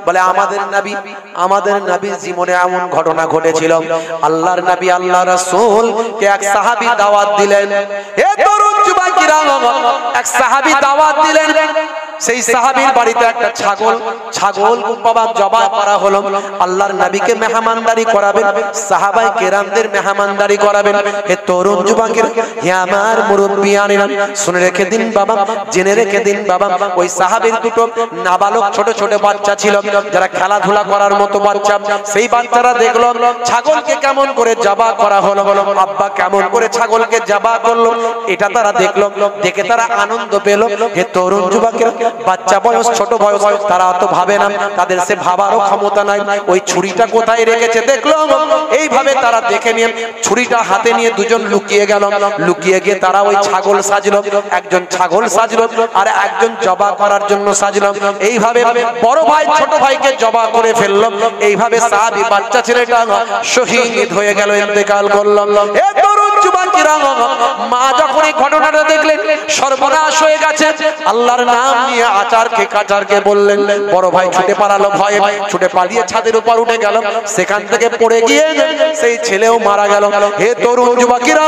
বলে আমাদের নবীর জীবনে এমন ঘটনা ঘটেছিল। আল্লাহর নবী আল্লাহ রাসূল কে এক সাহাবী দাওয়াত দিলেন। হে তরুণ যুবকেরা, এক সাহাবী দাওয়াত দিলেন। সেই সাহাবীর বাড়িতে একটা ছাগল বাবা জবাই করা হলো। আল্লাহর নবীকে মেহমানদারি করাবেন, সাহাবায়ে কেরামদের মেহমানদারি করাবেন। হে তরুণ যুবকেরা, হে আমার মুরব্বিয়ানেরা, শুনে রেখে দিন বাবা, জেনে রেখে দিন বাবা, ওই সাহাবীর দুটো নাবালক ছোট ছোট বাচ্চা ছিল, যারা খেলাধুলা করার মতো বাচ্চা। সেই বাচ্চারা দেখলো ছাগলকে কেমন করে জবাই করা হলো, আব্বা কেমন করে ছাগলকে জবাই করলো, এটা তারা দেখলো। দেখে তারা আনন্দ পেল। হে তরুণ যুবকেরা, বাচ্চা বয়স, ছোট বয়স, তারা তো ভাবে না, তাদের সে ভাবারও ক্ষমতা নাই। ওই ছুরিটা কোথায় রেখেছে দেখলো। এইভাবে তারা দেখে নিয়ে ছুরিটা হাতে নিয়ে দুজন লুকিয়ে গেল। লুকিয়ে গিয়ে তারা ওই ছাগল সাজলো, একজন ছাগল সাজলো আর একজন জবাই করার জন্য সাজলো। এইভাবে বড় ভাই ছোট ভাইকে জবাই করে ফেললো। এইভাবে সাহাবী বাচ্চা ছেলেটা শহীদ হয়ে গেল, ইন্তেকাল করলো। এ তরুণ যুবকেরা, মা যখন এই ঘটনাটা দেখলেন সর্বনাশ হয়ে গেছে, আল্লাহর নাম নিয়ে আচারকে বললেন। বড় ভাই ছুটে পালালো, ভয়ে ছুটে পালিয়ে ছাদের উপর উঠে গেল। সেখান থেকে পড়ে গিয়ে সেই ছেলেও মারা গেল। হে তরুণ যুবকেরা,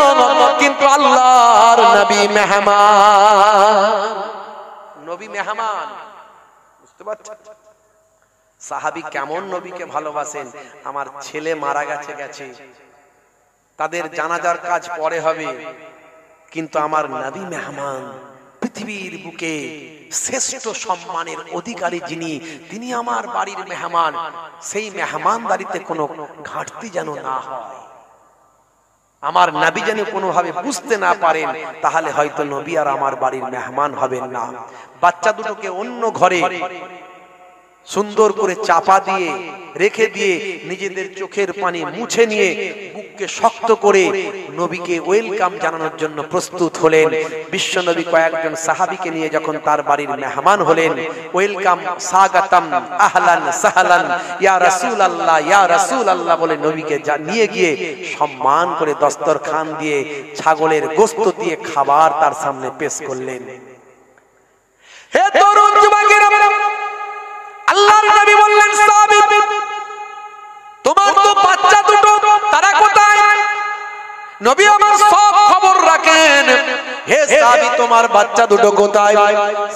কিন্তু আল্লাহর নবী মেহমান, বুঝতে পারছেন সাহাবী কেমন নবীকে ভালোবাসেন। আমার ছেলে মারা গেছে, তাদের জানাজার কাজ পরে হবে, কিন্তু আমার নবী মেহমান, পৃথিবীর বুকে শ্রেষ্ঠ সম্মানের অধিকারী যিনি, তিনি আমার বাড়ির মেহমান। সেই মেহমানদারিতে কোনো ঘাটতি যেন না হয়, আমার নবী যেন কোনোভাবে বুঝতে না পারেন, তাহলে হয়তো নবী আর আমার বাড়ির মেহমান হবেন না। বাচ্চা দুটোকে অন্য ঘরে সুন্দর করে চাপা দিয়ে রেখে দিয়ে নিজেদের চোখের পানি মুছে নিয়ে বুককে শক্ত করে নবীকে ওয়েলকাম জানানোর জন্য প্রস্তুত হলেন। বিশ্ব নবী কয়েকজন সাহাবীকে নিয়ে যখন তার বাড়ির মেহমান হলেন, ওয়েলকাম, স্বাগতম, আহলান সাহলান, ইয়া রাসূলুল্লাহ, ইয়া রাসূলুল্লাহ বলে নবীকে নিয়ে গিয়ে সম্মান করে দস্তরখান দিয়ে ছাগলের গোশত দিয়ে খাবার তার সামনে পেশ করলেন। হে তরুণ যুবকেরা, আল্লাহর নবী বললেন, সাহাবী তোমার তো বাচ্চা দুটো, তারা কোথায়? নবী আমার সব খবর রাখেন। হে সাহাবী, তোমার বাচ্চা দুটো কোথায়?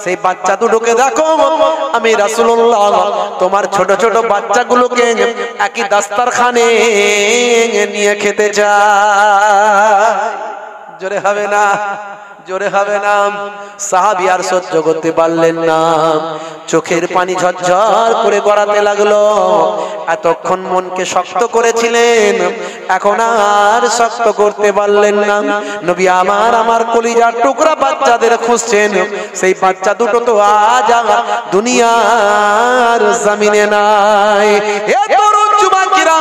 সেই বাচ্চা দুটোকে দেখো, আমি রাসূলুল্লাহ তোমার ছোট ছোট বাচ্চাগুলোকে একই দস্তরখানে নিয়ে খেতে চাই। জোরে হবে না, জোরে হবে না। সাহাবী আর সহ্য করতে পারলেন না, চোখের পানি ঝরঝর করে গড়াতে লাগলো। এতক্ষণ মনকে শক্ত করেছিলেন, এখন আর শক্ত করতে পারলেন না। নবী আমার কলিজার টুকরা বাচ্চাদের খুঁজছেন। সেই বাচ্চা দুটো তো আজ দুনিয়ার জমিনে নাই। এ তরুণ যুবকেরা,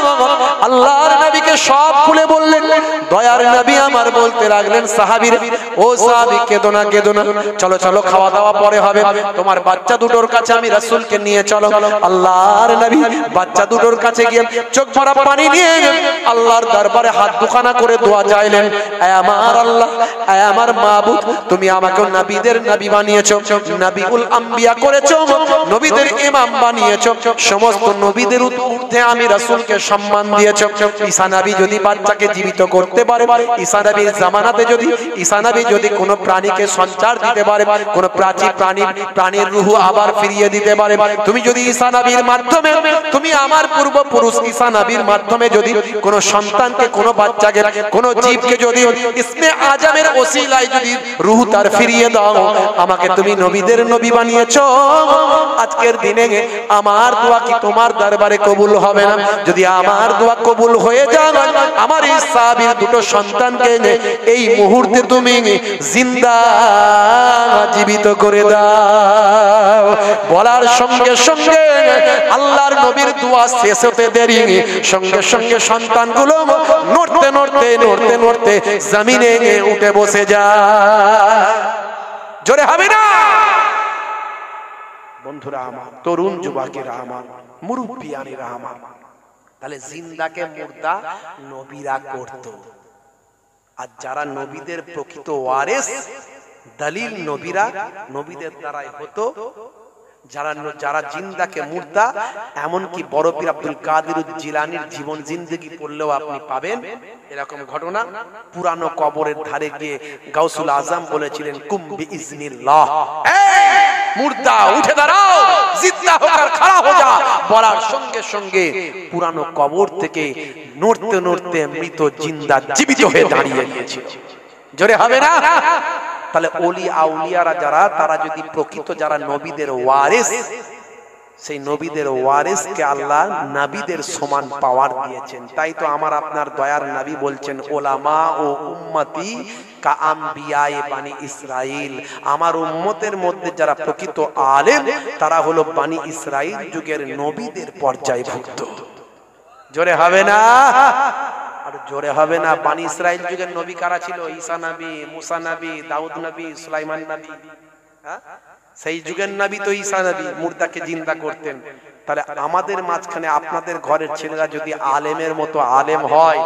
আল্লাহর নবীকে সব খুলে বললেন। দয়ার নবী আমার বলতে লাগলেন, সাহাবীর, ও সাহাবী কেঁদো না, কেঁদো না, চলো চলো, খাওয়া দাওয়া পরে হবে, তোমার বাচ্চা দুটোর কাছে আমি রাসূলকে নিয়ে চলো। আল্লাহর নবী বাচ্চা দুটোর কাছে গিয়ে চোখ ভরা পানি নিয়ে আল্লাহর দরবারে হাত দুখানা করে দোয়া চাইলেন। এ আমার আল্লাহ, এ আমার মাবুদ, তুমি আমাকে নবীদের নবী বানিয়েছো, নবীউল আম্বিয়া করেছো, নবীদের ইমাম বানিয়েছো, সমস্ত নবীদের ঊর্ধ্বে আমি রাসূলকে সম্মান দিয়েছো। ঈসা নবী যদি বাচ্চাকে জীবিত করতে পারে, ঈসা নবীর জামানাতে যদি ঈসা নবী যদি কোনো প্রাণীকে সঞ্চার দিতে পারে, কোনো প্রাণীর রূহ আবার ফিরিয়ে দিতে পারে, তুমি যদি ঈসা নবীর মাধ্যমে, তুমি আমার পূর্বপুরুষ ঈসা নবীর মাধ্যমে যদি কোনো সন্তানকে, কোনো বাচ্চাকে, কোনো জীবকে যদি ইসমে আজমের ওসিলায় যদি রূহ তার ফিরিয়ে দাও, আমাকে তুমি নবীদের নবী বানিয়েছো। আজকের দিনে আমার দোয়া কি তোমার দরবারে কবুল হবে না? যদি আমার দোয়া কবুল হয়ে যায়, আমার এই সাহাবীর দুটো সন্তানকে এই মুহূর্তে তুমি জিন্দা জীবিত করে দাও। বলার সঙ্গে সঙ্গে আল্লাহর নবীর দোয়া শেষ হতে দেরি, সঙ্গে সঙ্গে সন্তানগুলো নড়তে নড়তে নড়তে নড়তে জমিনে উঠে বসে যায়। জোরে হবে না? বন্ধুরা আমার, তরুণ যুবকেরা আমার, মুরব্বিয়ানেরা আমার, তাহলে জিন্দাকে মুর্দা নবীরা করত। আর যারা নবীদের প্রকৃত ওয়ারিস, দলিল নবীরা, নবীদের দ্বারাই হতো, যারা জিন্দাকে মুর্দা, এমনকি বড় পীর আব্দুল কাদের জিলানীর জীবন জিন্দেগি পড়লেও আপনি পাবেন এরকম ঘটনা। পুরানো কবরের ধারে গিয়ে গাউসুল আজম বলেছিলেন কুম বিইজনিল্লাহ, এই মুর্দা উঠে দাঁড়াও, জিন্দা হোকর খড়া হো যা, বলার সঙ্গে সঙ্গে পুরানো কবর থেকে নড়তে নড়তে মৃত জিন্দা জীবিত হয়ে দাঁড়িয়ে গিয়েছিল। জোরে হবে না? তাহলে ওলি আউলিয়ারা যারা, তারা যদি প্রকৃত যারা নবীদের ওয়ারিস, সেই নবীদের ওয়ারিসকে আল্লাহ নবীদের সমান পাওয়ার দিয়েছেন। তাই তো আমার আপনার দয়ার নবী বলছেন ওলামা ও উম্মতি কা আম্বিয়ায়ে বানি ইসরাইল, আমার উম্মতের মধ্যে যারা প্রকৃত আলেম তারা হলো বানি ইসরাইল যুগের নবীদের পর্যায়ভুক্ত। জোরে হবে না? আর জোরে হবে না। বানি ইসরাইল যুগের নবী কারা ছিল? ঈসা নবী, মুসা নবী, দাউদ নবী, সুলাইমান নবী। সেই যুগের নবী তো ঈসা নবী, মুর্দাকে জিন্দা করতেন। তাহলে আমাদের মাঝখানে আপনাদের ঘরের ছেলেরা যদি আলেমের মতো আলেম হয়,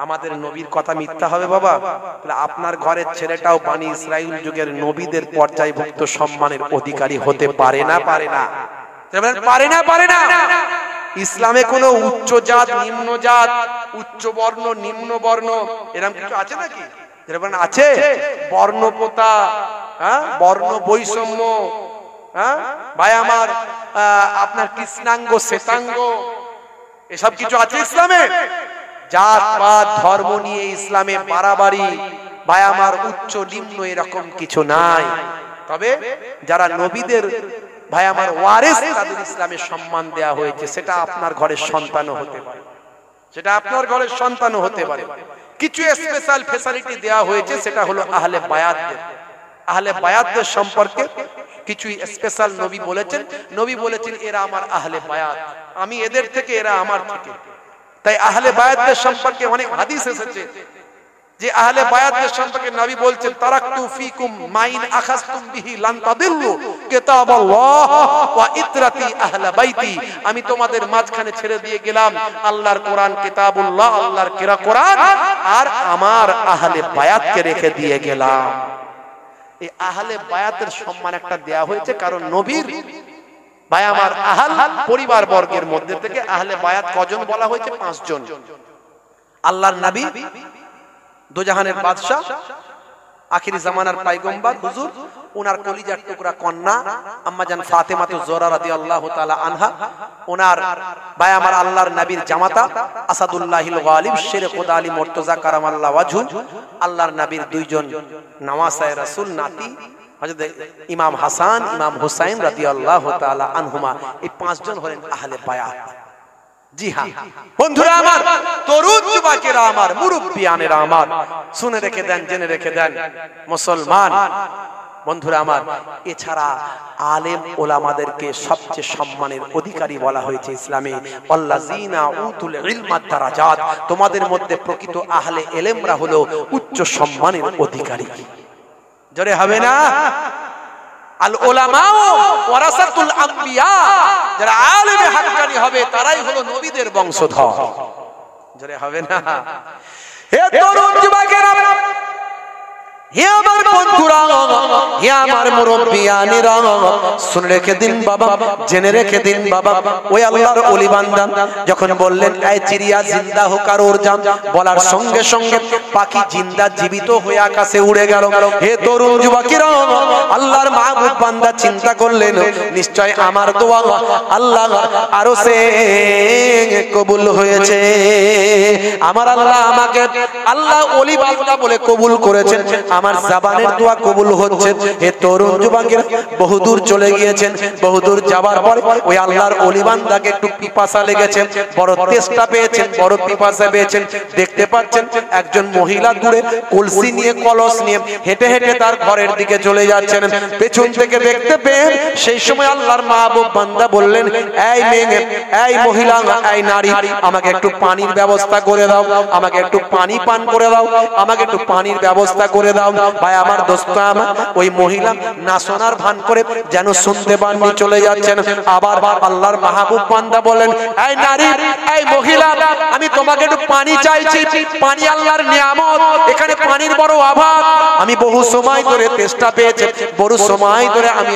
আমাদের নবীর কথা মিথ্যা হবে বাবা? তাহলে আপনার ঘরের ছেলেটাও বানি ইসরাইল যুগের নবীদের পর্যায়ভুক্ত সম্মানের অধিকারী হতে পারে না? পারে না? পারে না? পারে না? ইসলামে কোনো উচ্চ জাত, নিম্ন জাত, উচ্চ বর্ণ, নিম্ন বর্ণ এরকম কিছু আছে নাকি? আছে বর্ণপোতা, বর্ণ বৈষম্য, ভাই আমার আপনার কৃষ্ণাঙ্গ শ্বেতাঙ্গ এসব কিছু আছে ইসলামে? জাত পাত ধর্ম নিয়ে ইসলামে বাড়াবাড়ি, ভাই আমার উচ্চ নিম্ন এরকম কিছু নাই। তবে যারা নবীদের ভাই আমার ওয়ারিস, তাদের ইসলামে সম্মান দেয়া হয়েছে। সেটা আপনার ঘরের সন্তানও হতে পারে, সেটা আপনার ঘরের সন্তানও হতে পারে। কিছু স্পেশাল ফ্যাসিলিটি দেয়া হয়েছে, সেটা হলো আহলে বায়াতদের। আহলে বায়াতদের সম্পর্কে কিছু স্পেশাল নবী বলেছেন। নবী বলেছেন এরা আমার আহলে বায়াত, আমি এদের থেকে, এরা আমার থেকে। তাই আহলে বায়াতদের সম্পর্কে অনেক হাদিস এসেছে যে আহলে বায়াতদের সম্পর্কে নবী বলছেন তারাকতু ফিকুম মাইন আখাযতুম বিহি লান তাদিল্লু কিতাবাল্লাহ ওয়া ইতরাতি আহলে বাইতি, আমি তোমাদের মাঝখানে ছেড়ে দিয়ে গেলাম আল্লাহর কোরআন, কিতাবুল্লাহ, আল্লাহর কোরআন, আর আমার আহলে বায়াতকে রেখে দিয়ে গেলাম। এই আহলে বায়াতের সম্মান একটা দেয়া হয়েছে, কারণ নবীর ভাই আমার আহল পরিবার বর্গের মধ্যে থেকে আহলে বায়াত কজন বলা হয়েছে? 5 জন। আল্লাহর নবী, দোজাহানের বাদশা, আখিরি জামানার পয়গম্বর হুজুর, ওনার কলিজার টুকরা কন্যা আম্মা জান ফাতেমা জোহরা রাদিয়াল্লাহু তাআলা আনহা, ওনার ভাই আমার আল্লাহর নবীর জামাতা আসাদুল্লাহিল গালিব শের খোদা আলী মুর্তজা কারামাল্লাহু ওয়াজহু, আল্লাহর নবীর 2 জন নওয়াসায়ে রাসূল নাতি হযরত ইমাম হাসান, ইমাম হুসাইন রাদিয়াল্লাহু তাআলা আনহুমা। এই 5 জন হলেন আহলে বায়াত। জি হ্যাঁ বন্ধুরা আমার, তরুণ যুবকেরা আমার, মুরব্বিয়ানেরা আমার, শুনে রেখে দেন, জেনে রেখে দেন মুসলমান বন্ধুরা আমার, এছাড়া আলেম ওলামাদেরকে সবচেয়ে সম্মানের অধিকারী বলা হয়েছে ইসলামে। আল্লাযীনা উতুল ইলমা দারাজাত, তোমাদের মধ্যে প্রকৃত আহলে ইলমরা হলো উচ্চ সম্মানের অধিকারী। জোরে হবে না? আল উলামা ওয়ারাসাতুল আম্বিয়া, যারা আলেমে হাক্কানি হবে তারাই হলো নবীদের বংশধর। জোরে হবে না? হে তরুণ যুবকেরা, হে আমার বন্ধুরা, হে আমার মুরব্বিয়ানেরা, শুনে রেখে দিন বাবা, জেনে রেখে দিন বাবা। ওই আল্লাহর ওলি বান্দা যখন বললেন এই চিড়িয়া জিন্দা হোক আর ওর জাম, বলার সঙ্গে সঙ্গে পাখি জিন্দা জীবিত হয়ে আকাশে উড়ে গেল। হে তরুণ যুবকেরা, আল্লাহর মাহবুব বান্দা চিন্তা করলেন নিশ্চয় আমার দোয়া আল্লাহ আরশে কবুল হয়েছে, আমার আল্লাহ আমাকে আল্লাহ ওলি বান্দা বলে কবুল করেছেন, আমার জবানের দোয়া কবুল হচ্ছে। হে তরুণ যুবকেরা, বহুদূর চলে গিয়েছেন, বহুদূর যাবার পরে ওই আল্লাহর ওলি বান্দাকে একটু পিপাসা লেগেছে, বড় তেষ্টা পেয়েছেন, বড় পিপাসা পেয়েছেন। দেখতে পাচ্ছেন একজন মহিলা দূরে কলসি নিয়ে, কলস নিয়ে হেঁটে হেঁটে তার ঘরের দিকে চলে যাচ্ছেন। পেছন থেকে দেখতে পেয়ে সেই সময় আল্লাহর মাহবুব বান্দা বললেন এই মেয়ে, এই মহিলা, এই নারী, আমাকে একটু পানির ব্যবস্থা করে দাও, আমাকে একটু পানি পান করে দাও, আমাকে একটু পানির ব্যবস্থা করে দাও। দাও। ভাই আমার দোস্ত আমার, ওই মহিলা না শোনার ভান করে যেন শুনতে পাননি চলে যাচ্ছেন। আবার আল্লাহর মাহবুব বান্দা বলেন, এই নারী, এই মহিলা, আমি তোমাকে একটু পানি চাইছি। পানি আল্লাহর নিয়ামত, এখানে পানির বড় অভাব। আমি বহু সময় ধরে তেষ্টা পেয়েছি, বহু সময় ধরে আমি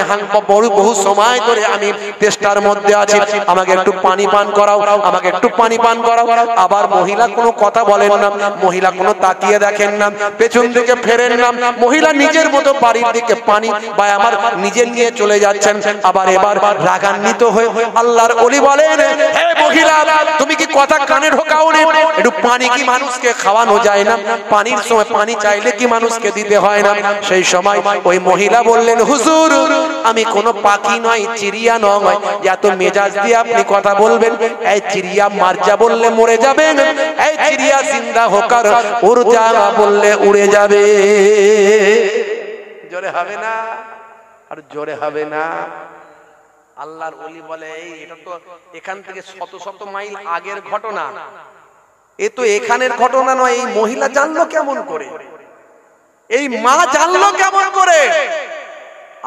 বহু সময় ধরে আমি তেষ্টার মধ্যে আছি, আমাকে একটু পানি পান করাও, আমাকে একটু পানি পান করাও। আবার মহিলা কোনো কথা বলেন না, মহিলা কোনো তাকিয়ে দেখেন না, পেছন দিকে ফেরেন না, মহিলা নিজের মতো বাড়ির দিকে পানি বা আমার নিজে নিয়ে চলে যাচ্ছেন। আবার এবার রাগান্বিত হয়ে আল্লাহর ওলি বলেন, হে মহিলা, তুমি কি কথা কানে ঢোকাওনি? একটু পানি কি মানুষকে খাওয়ানো যায় না? পানির সময় পানি চাইলে কি মানুষকে দিতে হয় না? সেই সময় ওই মহিলা বললেন, হুজুর, আমি কোনো পাখি নয়, চিড়িয়া নয়, এত মেজাজ দিয়ে আপনি কথা বলবেন। এই চিড়িয়া মারজা বললে মরে যাবেন, এই চিড়িয়া জিন্দা হোকার উড়জা বললে উড়ে যাবে। জোরে হবে না? আর জোরে হবে না? আল্লাহর ওলি বলে, এটা তো এখান থেকে শত শত মাইল আগের ঘটনা, এ তো এখানের ঘটনা নয়। এই মহিলা জানলো কেমন করে? এই মা জানলো কেমন করে?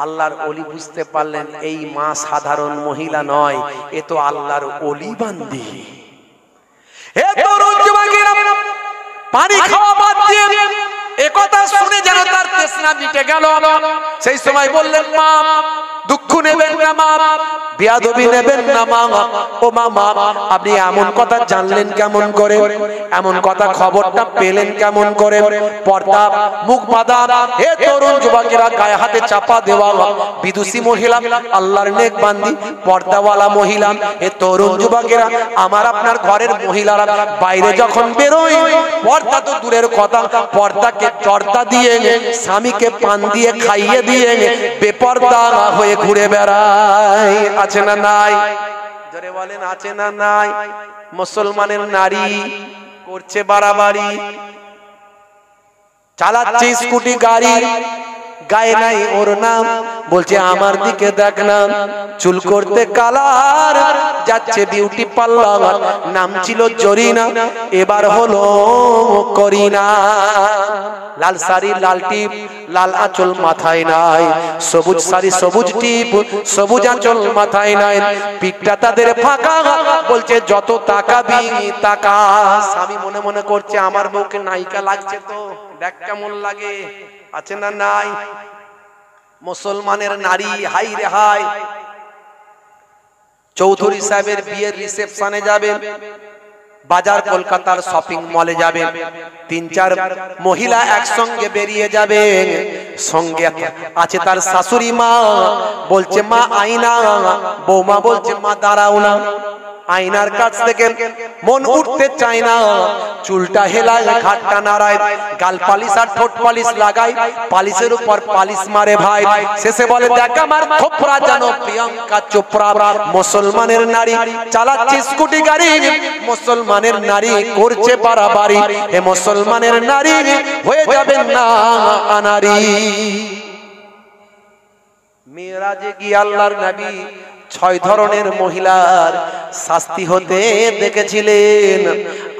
আল্লাহর ওলি বুঝতে পারলেন, এই মা সাধারণ মহিলা নয়, এ তো আল্লাহর ওলি বান্দি। হে তরুণ যুবকেরা, পানি খাওয়া বাদ দিয়ে একথা শুনে যেন তার তৃষ্ণা মিটে গেল। সেই সময় বললেন, মা, দুঃখ নেবেন না মা, বেয়াদবি নেবেন না মা। ও মা, আপনি এমন কথা জানলেন কেমন করে? এমন কথা খবরটা পেলেন কেমন করে? পর্দা, মুখ বাঁধা, হে তরুণ যুবকেরা, গায়ে হাতে চাপা দেওয়া বিদুষী মহিলা, আল্লাহর নেক বান্দি, পর্দাওয়ালা মহিলা, হে তরুণ যুবকেরা, আমার আপনার ঘরের মহিলারা বাইরে যখন বেরোয়, পর্দা তো দূরের কথা, পর্দাকে চর্দা দিয়ে, স্বামীকে পান দিয়ে খাইয়ে দিয়ে বেপর্দা হয়ে ঘুরে বেড়ায়। আছে না নাই? জোরে বলেন, আছে না নাই? মুসলমানের নারী করছে বাড়াবাড়ি, চালাচ্ছে স্কুটি গাড়ি, গায়ে নাই ওর নাম, বলছে আমার দিকে দেখ না, চুল করতে কালার, যাচ্ছে বিউটি পার্লার, নাম ছিল জরিনা, এবার হলো করিনা। লাল শাড়ি, লাল টিপ, লাল আঁচল মাথায় নাই, সবুজ শাড়ি, সবুজ টিপ, সবুজ আঁচল মাথায় নাই, পিঠটা তাদের ফাঁকা, বলছে যত তাকাবি তাকা। স্বামী মনে মনে করছে, আমার বউকে নায়িকা লাগছে তো, দেখ কেমন লাগে। আছে না নাই? মুসলমানের নারী, হাই রে হাই, চৌধুরী সাহেবের বিয়ের রিসেপশনে যাবেন, বাজার কলকাতার শপিং মলে যাবেন, 3-4 মহিলা একসঙ্গে বেরিয়ে যাবে, সঙ্গে আছে তার শাশুড়ি মা, বলছে মা আইনা, বৌমা বলছে মা দাঁড়াও না। আয়নার কাছ থেকে মন উঠতে চায় না, চুলটা হেলায়, ঘাটটা নাড়ায়, গাল পালিশ আর ঠোঁট পালিশ লাগায়, পালিশের উপর পালিশ মারে ভাই। শেষে বলে, দেখ আমার খোপরা জানো প্রিয়াঙ্কা চোপড়া। মুসলমানের নারী চালাচ্ছে স্কুটি গাড়ি, মুসলমানের নারী করছে বাড়াবাড়ি, হে মুসলমানের নারী হয়ে যাবেন না আনারি। মেরাজে গিয়ে আল্লাহর নবী 6 ধরনের মহিলার শাস্তি হতে দেখেছিলেন।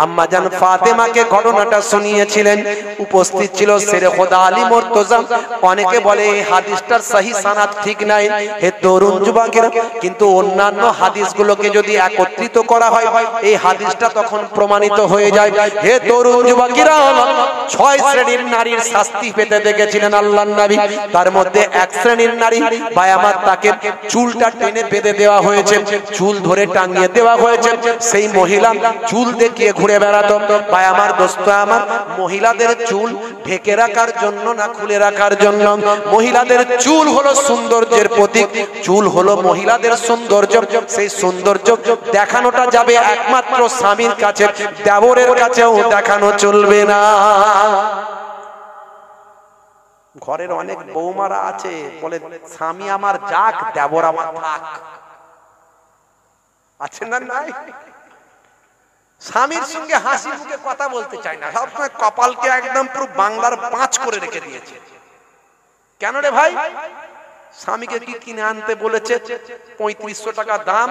আম্মা জান ফাতেমাকে ঘটনাটা শুনিয়েছিলেন, উপস্থিত ছিল শেরে খোদা আলী মুর্তজা। অনেকে বলে এই হাদিসটার সহি সানাদ ঠিক নাই। হে তরুণ যুবকেরা, কিন্তু অন্যান্য হাদিসগুলোকে যদি একত্রিত করা হয়, এই হাদিসটা তখন প্রমাণিত হয়ে যায়। হে তরুণ যুবকেরা, 6 শ্রেণীর নারীর শাস্তি পেতে দেখেছিলেন আল্লাহর নবী। তার মধ্যে এক শ্রেণীর নারী, ভাই আমার, তাকে চুলটা টেনে বেঁধে দেওয়া হয়েছে, চুল ধরে টাঙিয়ে দেওয়া হয়েছে। সেই মহিলা চুল দেখিয়ে ঘুরে বেড়াতো। ভাই আমার, দোস্ত আমার, মহিলাদের চুল ঢেকে রাখার জন্য না খুলে রাখার জন্য? মহিলাদের চুল হলো সৌন্দর্যের প্রতীক, চুল হলো মহিলাদের সৌন্দর্য। সেই সৌন্দর্য দেখানোটা যাবে একমাত্র স্বামীর কাছে, দেবরের কাছেও দেখানো চলবে না। ঘরের অনেক বৌমারা আছে, বলে স্বামী আমার যাক, দেবর আমার থাক। আছে না নাই? স্বামীর সঙ্গে হাসি মুখে কথা বলতে চায় না, সবসময় কপালকে একদম পুরো বাংলার 5 করে রেখে দিয়েছে। কেন রে ভাই? স্বামীকে কি কিনে আনতে বলেছে, 3500 টাকা দাম।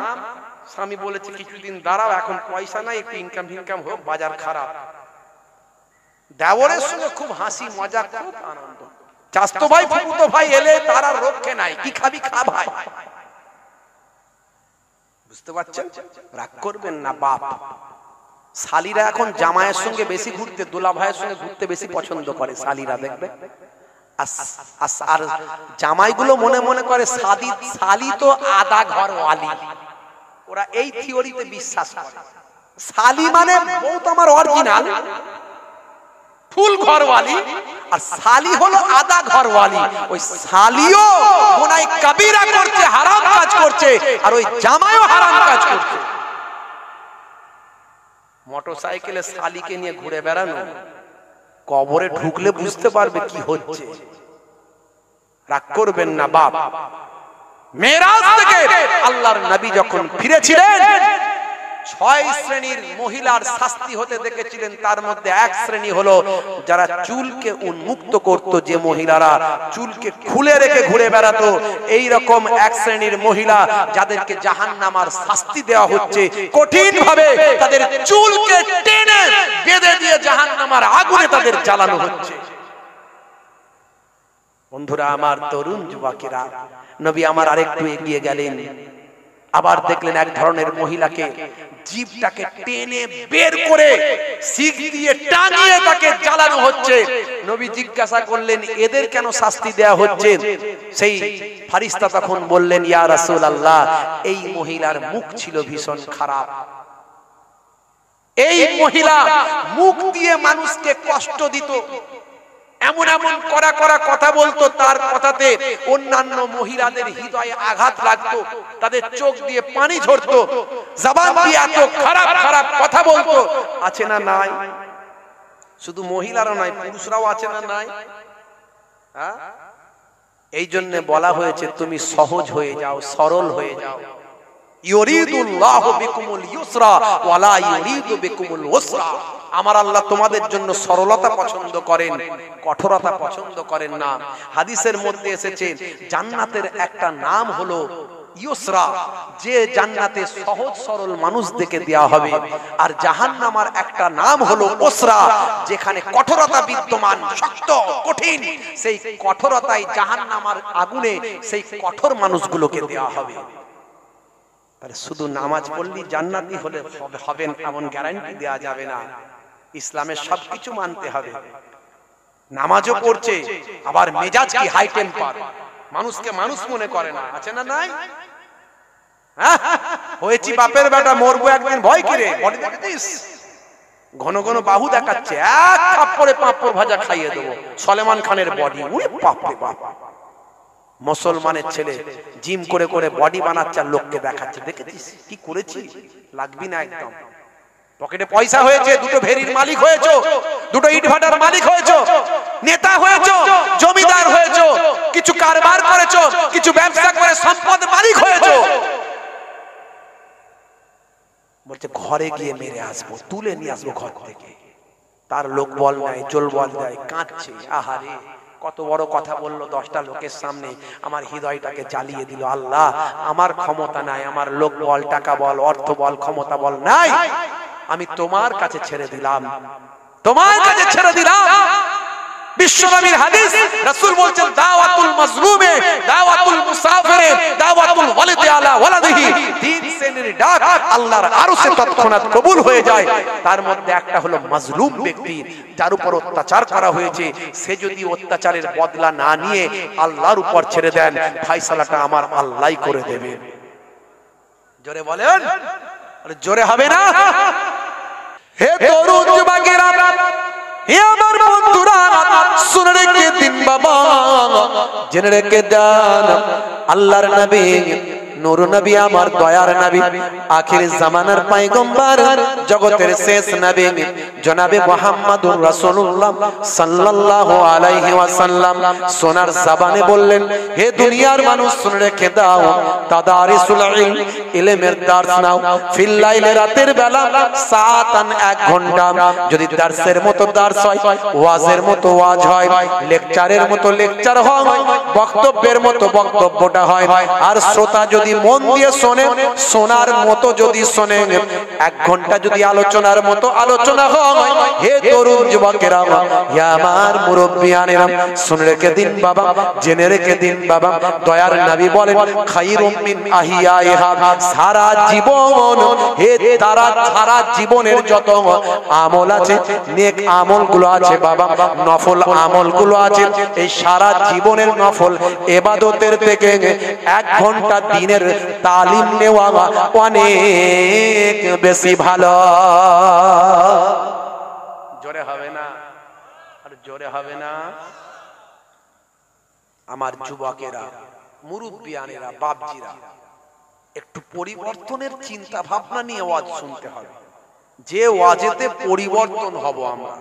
স্বামী বলেছে কিছুদিন দাঁড়াও, এখন পয়সা নাই, একটু ইনকাম হোক, বাজার খারাপ। দেওরের সঙ্গে খুব হাসি মজা, খুব আনন্দ। চাস্তো ভাই ফুফুতো ভাই এলে তার আর রক্ষে নাই, কি খাবি খা ভাই। বুঝতে পারছেন? রাগ করবেন না বাপ। শালিরা এখন জামাইয়ের সঙ্গে বেশি ঘুরতে, দোলা ভাইয়ের সঙ্গে ঘুরতে বেশি পছন্দ করে শালিরা, দেখবে। আর জামাইগুলো মনে মনে করে শালি তো আধা ঘর ওয়ালি। ওরা এই থিওরিতে বিশ্বাস করে, শালি মানে বউ তো আমার অরিজিনাল ফুল ঘরওয়ালি, আর শালি হলো আধা ঘরওয়ালি। ওই শালিও গুনাহ কবিরা করছে, হারাম কাজ করছে, আর ওই জামাইও হারাম কাজ করছে। মোটরসাইকেলে শালিকে নিয়ে ঘুরে বেড়ানো, কবরে ঢুকলে বুঝতে পারবে কি হচ্ছে। রাগ করবেন না বাপ। মেরাজ থেকে আল্লাহর নবী যখন ফিরেছিলেন, 6 শ্রেণীর মহিলার শাস্তি হতে দেখেছিলেন। তার মধ্যে এক শ্রেণী হলো যারা চুলকে উন্মুক্ত করত, যে মহিলারা চুলকে খুলে রেখে ঘুরে বেড়াতো। এই রকম এক শ্রেণীর মহিলা যাদেরকে জাহান্নামার শাস্তি দেওয়া হচ্ছে, কঠিন ভাবে তাদের চুলকে টেনে বেঁধে দিয়ে জাহান্নামার আগুনে তাদের জ্বালানো হচ্ছে। বন্ধুরা আমার, তরুণ যুবকেরা, নবী আমার আরেকটু এগিয়ে গেলেন, আবার দেখলেন এক ধরনের মহিলাকে জিভটাকে টেনে বের করে শিক দিয়ে টানিয়ে তাকে জ্বালানো হচ্ছে। নবী জিজ্ঞাসা করলেন, এদের কেন শাস্তি দেয়া হচ্ছে? সেই ফেরেশতা তখন বললেন, ইয়া রাসূলুল্লাহ, এই মহিলার মুখ ছিল ভীষণ খারাপ। এই মহিলা মুখ দিয়ে মানুষকে কষ্ট দিত, এমন এমন করা করা কথা বলতো, তার কথাতে অন্যান্য মহিলাদের হৃদয়ে আঘাত লাগতো, তাদের চোখ দিয়ে পানি ঝরতো, জবান দিয়ে এত খারাপ খারাপ কথা বলতো। আছে না নাই? শুধু মহিলারা নয়, পুরুষরাও আছে না নাই? এই জন্য বলা হয়েছে, তুমি সহজ হয়ে যাও, সরল হয়ে যাও। ইউরিদুল্লাহু বিকুমুল ইউসরা ওয়া লা ইউরিদু বিকুমুল উসরা। আমার আল্লাহ তোমাদের জন্য সরলতা পছন্দ করেন, কঠোরতা পছন্দ করেন না। হাদিসের মধ্যে এসেছে, জান্নাতের একটা নাম হলো ইউসরা, যে জান্নাতে সহজ সরল মানুষদেরকে দেয়া হবে। আর জাহান্নামের একটা নাম হলো উসরা, যেখানে কঠোরতা বিদ্যমান, শক্ত কঠিন। সেই কঠোরতাই জাহান্নামের আগুনে সেই কঠোর মানুষগুলোকে দেওয়া হবে। শুধু নামাজ পড়লি জান্নাতি হবেন এমন গ্যারান্টি দেওয়া যাবে না। ইসলামের সবকিছু মানতে হবে। নামাজও পড়ছে, আবার মেজাজ কি হাই টেম্পার, মানুষকে মানুষ মনে করে না। আছে না নাই? হয়েছি বাপের বেটা, মরবো একদিন, ভয় কি রে? ঘন ঘন বাহু দেখাচ্ছে, এক থাপ্পড়ে পাঁপড় ভাজা খাইয়ে দেবো। সলেমান খানের বডি, বাপরে বাপ। মুসলমানের ছেলে জিম করে করে বডি বানাচ্ছে, আর লোককে দেখাচ্ছে, দেখেছিস কি করেছি? লাগবি না একদম। পকেটে পয়সা হয়েছে, দুটো ভেরির মালিক হয়েছো, দুটো ইট ভাটার মালিক হয়েছো, নেতা হয়েছো, জমিদার হয়েছো, কিছু কারবার করেছো, কিছু ব্যবসা করে সম্পদ মালিক হয়েছো। বলছে ঘরে গিয়ে মেরে আসবো, তুলে নিয়ে আসবো ঘর থেকে। তার লোক বল নাই, জল বল দেয়, কাঁদছে। আহারে, কত বড় কথা বললো 10টা লোকের সামনে, আমার হৃদয়টাকে জ্বালিয়ে দিল। আল্লাহ, আমার ক্ষমতা নাই, আমার লোক বল, টাকা বল, অর্থ বল, ক্ষমতা বল নাই, আমি তোমার কাছে ছেড়ে দিলাম, তোমার কাছে ছেড়ে দিলাম। বিশ্বনবীর হাদিস, রাসূল বলছেন, দাওয়াতুল মাজলুমে, দাওয়াতুল মুসাফিরে, দাওয়াতুল ওয়ালিদি আলা ওয়ালাদিহি, তিন শ্রেণীর ডাক আল্লাহর আরশে তৎক্ষণাৎ কবুল হয়ে যায়। তার মধ্যে একটা হলো মাজলুম ব্যক্তি, যার উপর অত্যাচার করা হয়েছে, সে যদি অত্যাচারের বদলা না নিয়ে আল্লাহর উপর ছেড়ে দেন, ফয়সালাটা আমার আল্লাহই করে দেবে। জোরে বলেন, জোরে হবে না? হে তরুণ যুবকেরা, হে আমার বন্ধুরা, শুনে রেখে দিন বাবা, জেনে রেখে দেন, আল্লাহর নবী, নূর নবী, আমার দয়ার নবী, আখির জামানার পয়গম্বর, জগতের শেষ নবী জনাবে মুহাম্মদুর রাসূলুল্লাহ সাল্লাল্লাহু আলাইহি ওয়াসাল্লাম সোনার জবানে বললেন, হে দুনিয়ার মানুষ, শুনে রেখে দাও, তাদারিসুল ইলম, ইলমের দার্স নাও, ফিল লাইলে, রাতের বেলা, সাতান, 1 ঘন্টা। যদি দার্সের মতো দার্স হয়, ওয়াজের মতো ওয়াজ হয়, লেকচারের মতো লেকচার হয়, বক্তব্যের মতো বক্তব্যটা হয়, আর শ্রোতা যদি মন দিয়ে শোনে, শোনার মতো যদি শোনে, 1 ঘন্টা যদি আলোচনার মতো আলোচনা হয়, হে তরুণ যুবকেরা, হে আমার মুরব্বিয়ানেরা, শুনে রেখে দিন বাবা, জেনে রেখে দিন বাবা, দয়ার নবী বলেন খায়রুম মিন আহিয়াইহা, সারা জীবন, হে তারা সারা জীবনের যত আমল আছে, নেক আমলগুলো আছে বাবা, নফল আমলগুলো আছে, এই সারা জীবনের নফল ইবাদতের থেকে 1 ঘন্টা দিনের তালিম নেওয়া অনেক বেশি ভালো। জোরে হবে না? আর জোরে হবে না? আমার যুবকেরা, মুরব্বিয়ানেরা, বাপজিরা, একটু পরিবর্তনের চিন্তা ভাবনা নিয়ে ওয়াজ শুনতে হবে। যে ওয়াজেতে পরিবর্তন হব আমরা,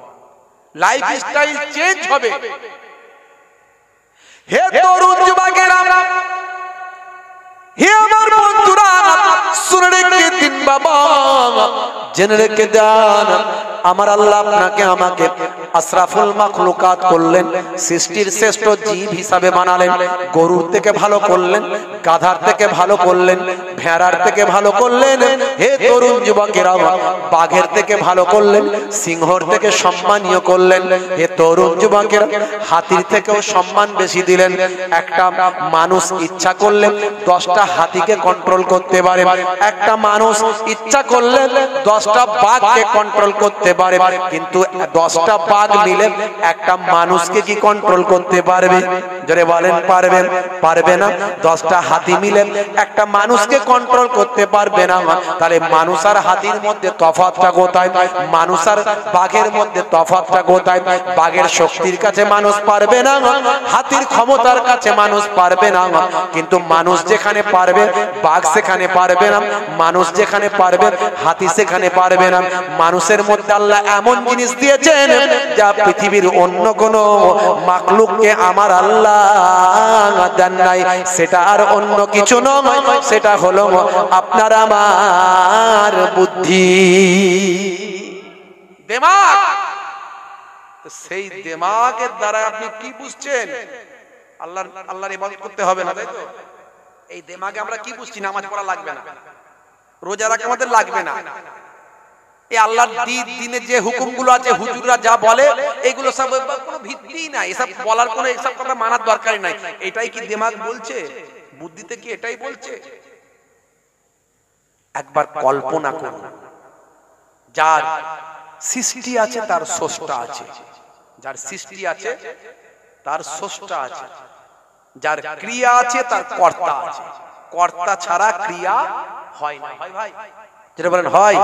লাইফ স্টাইল চেঞ্জ হবে। হে তরুণ যুবকেরা, হে আমার বন্ধুরা, শুনে রেখে দিন বাবা, জেনে রেখে দেন, আমার আল্লাহ আপনাকে আমাকে আশরাফুল মাখলুকাত করলেন, সৃষ্টির শ্রেষ্ঠ জীব হিসাবে বানালেন। গরুর থেকে ভালো করলেন, গাধার থেকে ভালো করলেন, ভেড়ার থেকে ভালো করলেন। হে তরুণ যুবকেরা, বাঘের থেকে ভালো করলেন, সিংহর থেকে সম্মানীয় করলেন। হে তরুণ যুবকেরা, হাতির থেকেও সম্মান বেশি দিলেন। একটা মানুষ ইচ্ছা করলে 10টা হাতিকে কন্ট্রোল করতে পারে, একটা মানুষ ইচ্ছা করলে 10টা বাঘকে কন্ট্রোল করতে পারে, কিন্তু 10টা বাঘ মিলে একটা মানুষকে কি কন্ট্রোল করতে পারবে? যারা বলেন পারবেন? পারবে না। 10টা হাতি মিলে একটা মানুষকে কন্ট্রোল করতে পারবে না। তাহলে মানুষ আর হাতির মধ্যে তফাৎটা কোথায়? মানুষ আর বাঘের মধ্যে তফাৎটা কোথায়? বাঘের শক্তির কাছে মানুষ পারবে না, হাতির ক্ষমতার কাছে মানুষ পারবে না, কিন্তু মানুষ যেখানে পারবে বাঘ সেখানে পারবে না, মানুষ যেখানে পারবে হাতি সেখানে পারবে না। মানুষের মধ্যে আল্লাহ এমন জিনিস দিয়েছেন যা পৃথিবীর অন্য কোন মাখলুককে আমার আল্লাহ দেন নাই। সেটা আর অন্য কিছু নয়, সেটা হলো আপনার আমার বুদ্ধি, দিমাগ। সেই দিমাগের দ্বারা আপনি কি বুঝছেন? আল্লাহর ইবাদত করতে হবে না, তাই তো? এই দিমাগে আমরা কি বুঝছি? নামাজ পড়া লাগবে না, রোজা রাখা আমাদের লাগবে না, এই আল্লাহর দ্বীনে যে হুকুমগুলো আছে হুজুররা যা বলে এগুলো সব কোনো ভিত্তি নাই, এসব বলার কোনো এসব কথা মানার দরকারই নাই। এটাই কি দিমাগ বলছে? বুদ্ধিতে কি এটাই বলছে? একবার কল্পনা করুন, যার সৃষ্টি আছে তার স্রষ্টা আছে, যার সৃষ্টি আছে তার স্রষ্টা আছে, যার ক্রিয়া আছে তার কর্তা আছে। কর্তা ছাড়া ক্রিয়া হয় না। হয় ভাই? যেটা বলেন হয়।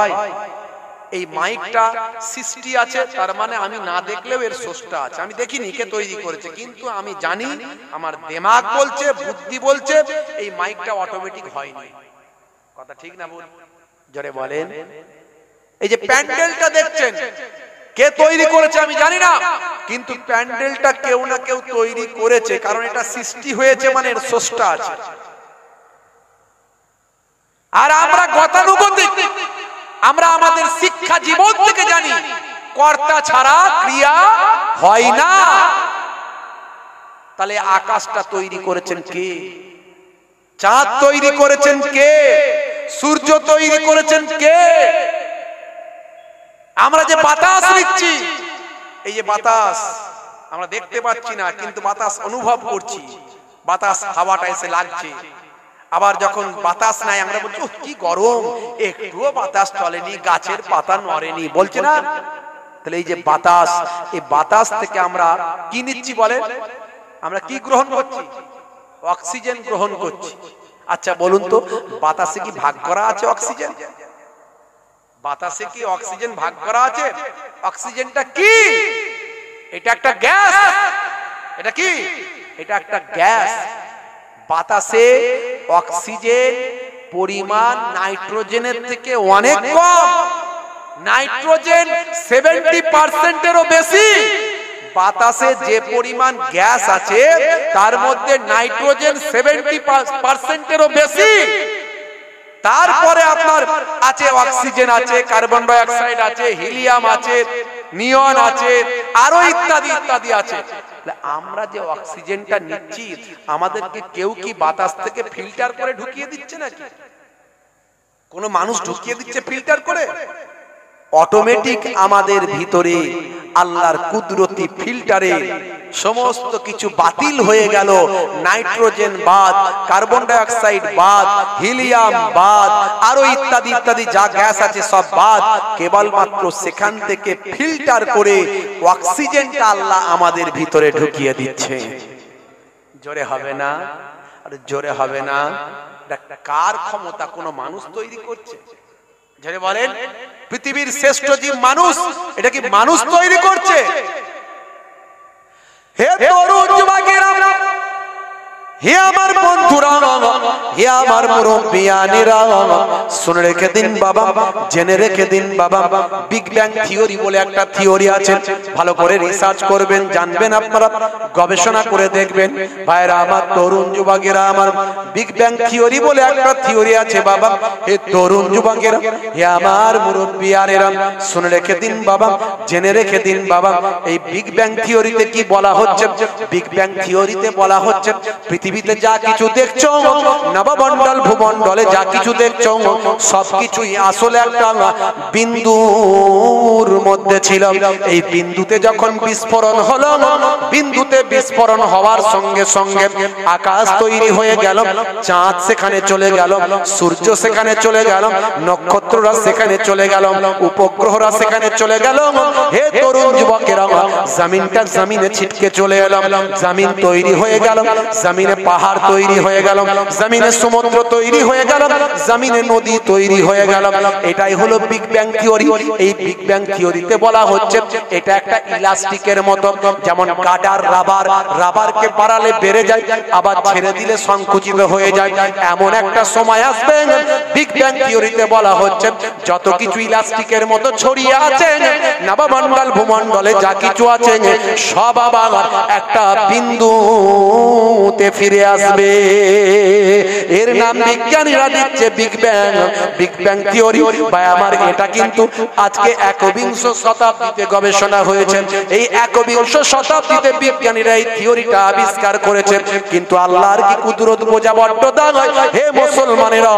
এই মাইকটা সৃষ্টি আছে, তার মানে আমি না দেখলেও এর স্রষ্টা আছে। আমি দেখিনি কে তৈরি করেছে, কিন্তু আমি জানি, আমার দিমাগ বলছে, বুদ্ধি বলছে এই মাইকটা অটোমেটিক হয়নি। কথা ঠিক না ভুল? জোরে বলেন। এই যে প্যান্ডেলটা দেখছেন, কে তৈরি করেছে আমি জানি না, কিন্তু প্যান্ডেলটা কেউ না কেউ তৈরি করেছে, কারণ এটা সৃষ্টি হয়েছে মানে এর স্রষ্টা আছে। আর আমরা গতানুগতিক, আমরা আমাদের শিক্ষা জীবন থেকে জানি কর্তা ছাড়া ক্রিয়া হয় না। তাহলে আকাশটা তৈরি করেছেন কে? চাঁদ তৈরি করেছেন কে? সূর্য তৈরি করেছেন কে? আমরা যে বাতাস নিচ্ছি, এই যে বাতাস আমরা দেখতে পাচ্ছি না, কিন্তু বাতাস অনুভব করছি, বাতাস হাওয়াটা এসে লাগছে। আবার যখন বাতাস নাই আমরা বলছি কি গরম, একটুও বাতাস চলেনি, গাছের পাতা নড়েনি, বলছে না? তাহলে এই যে বাতাস, এই বাতাস থেকে আমরা কি নিচ্ছি বলেন? আমরা কি গ্রহণ করছি? অক্সিজেন গ্রহণ করছি। আচ্ছা বলুন তো, বাতাসে কি ভাগ করা আছে অক্সিজেন? বাতাসে কি অক্সিজেন ভাগ করা আছে? অক্সিজেনটা কি? এটা একটা গ্যাস। এটা কি? এটা একটা গ্যাস। বাতাসে অক্সিজেন পরিমাণ নাইট্রোজেনের থেকে অনেক কম। নাইট্রোজেন 70%-এরও বেশি। বাতাসে যে পরিমাণ গ্যাস আছে তার মধ্যে নাইট্রোজেন 70%-এরও বেশি। তারপরে আপনার আছে অক্সিজেন আছে, কার্বন ডাই অক্সাইড আছে, হিলিয়াম আছে, নিয়ন আছে, আরো ইত্যাদি ইত্যাদি আছে। আমরা যে অক্সিজেনটা নিচ্ছি, আমাদেরকে কেউ কি বাতাস থেকে ফিল্টার করে ঢুকিয়ে দিচ্ছে নাকি? কোন মানুষ ঢুকিয়ে দিচ্ছে ফিল্টার করে? অটোমেটিক আমাদের ভিতরে আল্লাহর কুদরতি ফিল্টারে সমস্ত কিছু বাতিল হয়ে গেল। নাইট্রোজেন বাদ, কার্বন ডাই অক্সাইড বাদ, হিলিয়াম বাদ, আরো ইত্যাদি ইত্যাদি যা গ্যাস আছে সব বাদ, কেবলমাত্র সেখান থেকে ফিল্টার করে অক্সিজেনটা আল্লাহ আমাদের ভিতরে ঢুকিয়ে দিচ্ছে। জোরে হবে না? আর জোরে হবে না? কার ক্ষমতা? কোনো মানুষ তৈরি করছে? যারা বলেন পৃথিবীর শ্রেষ্ঠ জীব মানুষ, এটা কি মানুষ তৈরি করছে? হে তরুণ যুবকেরা, হে আমার বন্ধুরা, হে আমার মুরব্বিয়ানেরা, শুনে রেখে দিন বাবা, জেনে রেখে দিন বাবা, বিগ ব্যাং থিওরি বলে একটা থিওরি আছে। ভালো করে রিসার্চ করবেন, জানবেন, আপনারা গবেষণা করে দেখবেন। ভাইরা আমার, তরুণ যুবকেরা আমার, বিগ ব্যাং থিওরি বলে একটা থিওরি আছে বাবা। হে তরুণ যুবকেরা, হে আমার মুরব্বিয়ানেরা, শুনে রেখে দিন বাবা, জেনে রেখে দিন বাবা, এই বিগ ব্যাং থিওরিতে কি বলা হচ্ছে? বিগ ব্যাং থিওরিতে বলা হচ্ছে পৃথিবীতে যা কিছু দেখছো, নবমণ্ডল ভূমণ্ডলে যা কিছু দেখছো, সবকিছুই আসলে একটা বিন্দুর মধ্যে ছিল। এই বিন্দুতে যখন বিস্ফোরণ হলো, বিন্দুতে বিস্ফোরণ হওয়ার সঙ্গে সঙ্গে আকাশ তৈরি হয়ে গেল, চাঁদ সেখানে চলে গেল, সূর্য সেখানে চলে গেল, নক্ষত্ররা সেখানে চলে গেল, উপগ্রহরা সেখানে চলে গেল। হে তরুণ যুবকেরা, জমিনটা জমিনে ছিটকে চলে এলো, জমিন তৈরি হয়ে গেল, জমিনে পাহাড় তৈরি হয়ে গেল, জমিনে সমুদ্র তৈরি হয়ে গেল, জমিনে নদী তৈরি হয়ে গেল। এটাই হলো বিগ ব্যাং থিওরি। এই বিগ ব্যাং থিওরিতে বলা হচ্ছে এটা একটা ইলাস্টিকের মতো, যেমন গাডার রাবার, রাবারকে বাড়ালে বেড়ে যায়, আবার ছেড়ে দিলে সংকুচিত হয়ে যায়। এমন একটা সময় আসবে, বিগ ব্যাং থিওরিতে বলা হচ্ছে যত কিছু ইলাস্টিকের মতো ছড়িয়ে আছে, নবমণ্ডল ভূমণ্ডলে যা কিছু আছে, সব আবার একটা বিন্দুতে ফিরে আসবে। এর নাম বিজ্ঞানীরা দিচ্ছে big bang, big bang theory. ভাই আমার, এটা কিন্তু আজকে একবিংশ শতাব্দীতে গবেষণা হয়েছে। এই একবিংশ শতাব্দীতে বিজ্ঞানীরা এই থিওরিটা আবিষ্কার করেছে। কিন্তু আল্লাহর কি কুদরত বোঝা বড্ড দায়। হে মুসলমানেরা,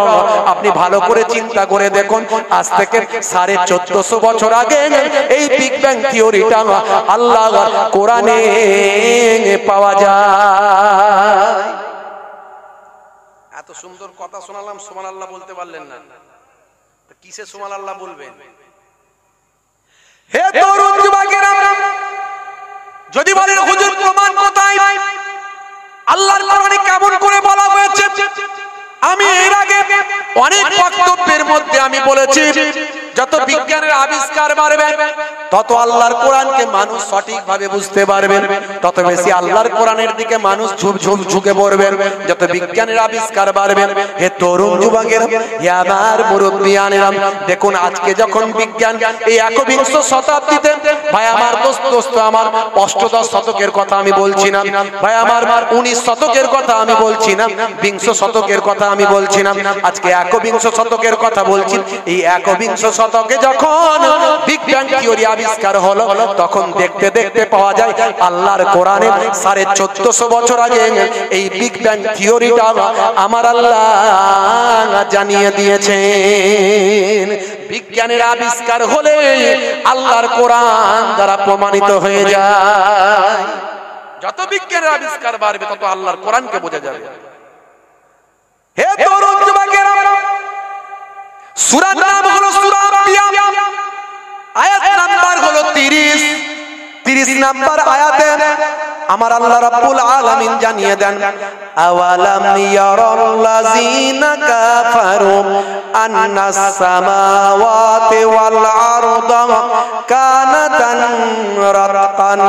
আপনি ভালো করে চিন্তা করে দেখুন, আজ থেকে 1450 বছর আগে এই বিগ ব্যাং থিওরিটা আল্লাহর কোরআনে পাওয়া যায়। এত সুন্দর কথা শোনালাম, সুবহানাল্লাহ বলতে পারলেন না? কিসে সুবহানাল্লাহ বলবেন? হে তরুণ যুবকেরা, যদি বলেন হুজুর প্রমাণ কোথায়, আল্লাহর কোরআনে কেমন করে বলা হয়েছে? আমি এর আগে অনেক বক্তব্যের মধ্যে আমি বলেছি, যত বিজ্ঞানের আবিষ্কার বাড়বে, তত আল্লাহর কোরআনকে মানুষ সঠিকভাবে বুঝতে পারবেন, তত বেশি আল্লাহর কোরআনের দিকে মানুষ ঝুঁকে পড়বেন। যত বিজ্ঞানের আবিষ্কার বাড়বে, হে তরুণ যুবকেরা, হে আমার মুরব্বিয়ানেরা, দেখুন আজকে যখন বিজ্ঞান এই একবিংশ শতাব্দীতে, ভাই আমার দোস্ত আমার, অষ্টদশ শতকের কথা আমি বলছি না ভাই আমার, 19 শতকের কথা আমি বলছি না, বিংশ শতকের কথা আমি বলছি না, আজকে একবিংশ শতকের কথা বলছি। এই একবিংশ শতকে যখন বিগ ব্যাং থিওরি আবিষ্কার হলো, তখন দেখতে দেখতে পাওয়া যায় আল্লাহর কোরআনে 1450 বছর আগে এই বিগ ব্যাং থিওরিটা আমার আল্লাহ জানিয়ে দিয়েছেন। বিজ্ঞানের আবিষ্কার হলে আল্লাহর কোরআন দ্বারা প্রমাণিত হয়ে যায়। যত বিজ্ঞানের আবিষ্কার বাড়বে, তত আল্লাহর কোরআনকে বোঝা যাবে। হে তরুণ যুবকেরা, সূরার নাম হলো সূরা আম্বিয়া, আয়াত নাম্বার হলো 30 নাম্বার আয়াতে আমার আল্লাহ রাব্বুল আলামিন জানিয়ে দেন, আওয়ালাম ইয়ারাল্লাযিনা কাফারু আন্নাস সামাওয়াতি ওয়াল আরদা কানাতান রাতকান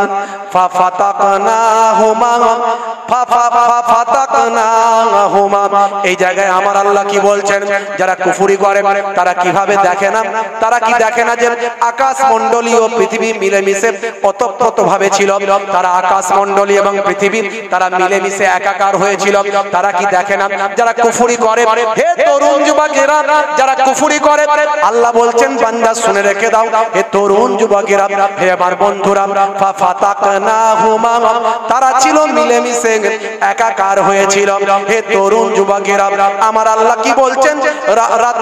ফাফাতাকনাহুমা। এই জায়গায় আমার আল্লাহ কি বলছেন? যারা কুফরি করে তারা কিভাবে দেখে না, তারা কি দেখে না যে আকাশ মণ্ডলী ও পৃথিবী মিলেমিশে ওতপ্রোত ভাবে ছিল। তারা আকাশ মণ্ডলী এবং পৃথিবী তারা মিলেমিশে একাকার হয়েছিল। তারা কি দেখে না? যারা কুফরি করে, হে তরুণ যুবকেরা, যারা কুফরি করে, আল্লাহ বলছেন বান্দা শুনে রেখে দাও, হে তরুণ যুবকেরা, হে আমার বন্ধুরা, ফাফাতাকনাহুমা, তারা ছিল মিলেমিশে একাকার হয়েছিল। হে তরুণ যুবকেরা, আমার আল্লাহ কি বলছেন?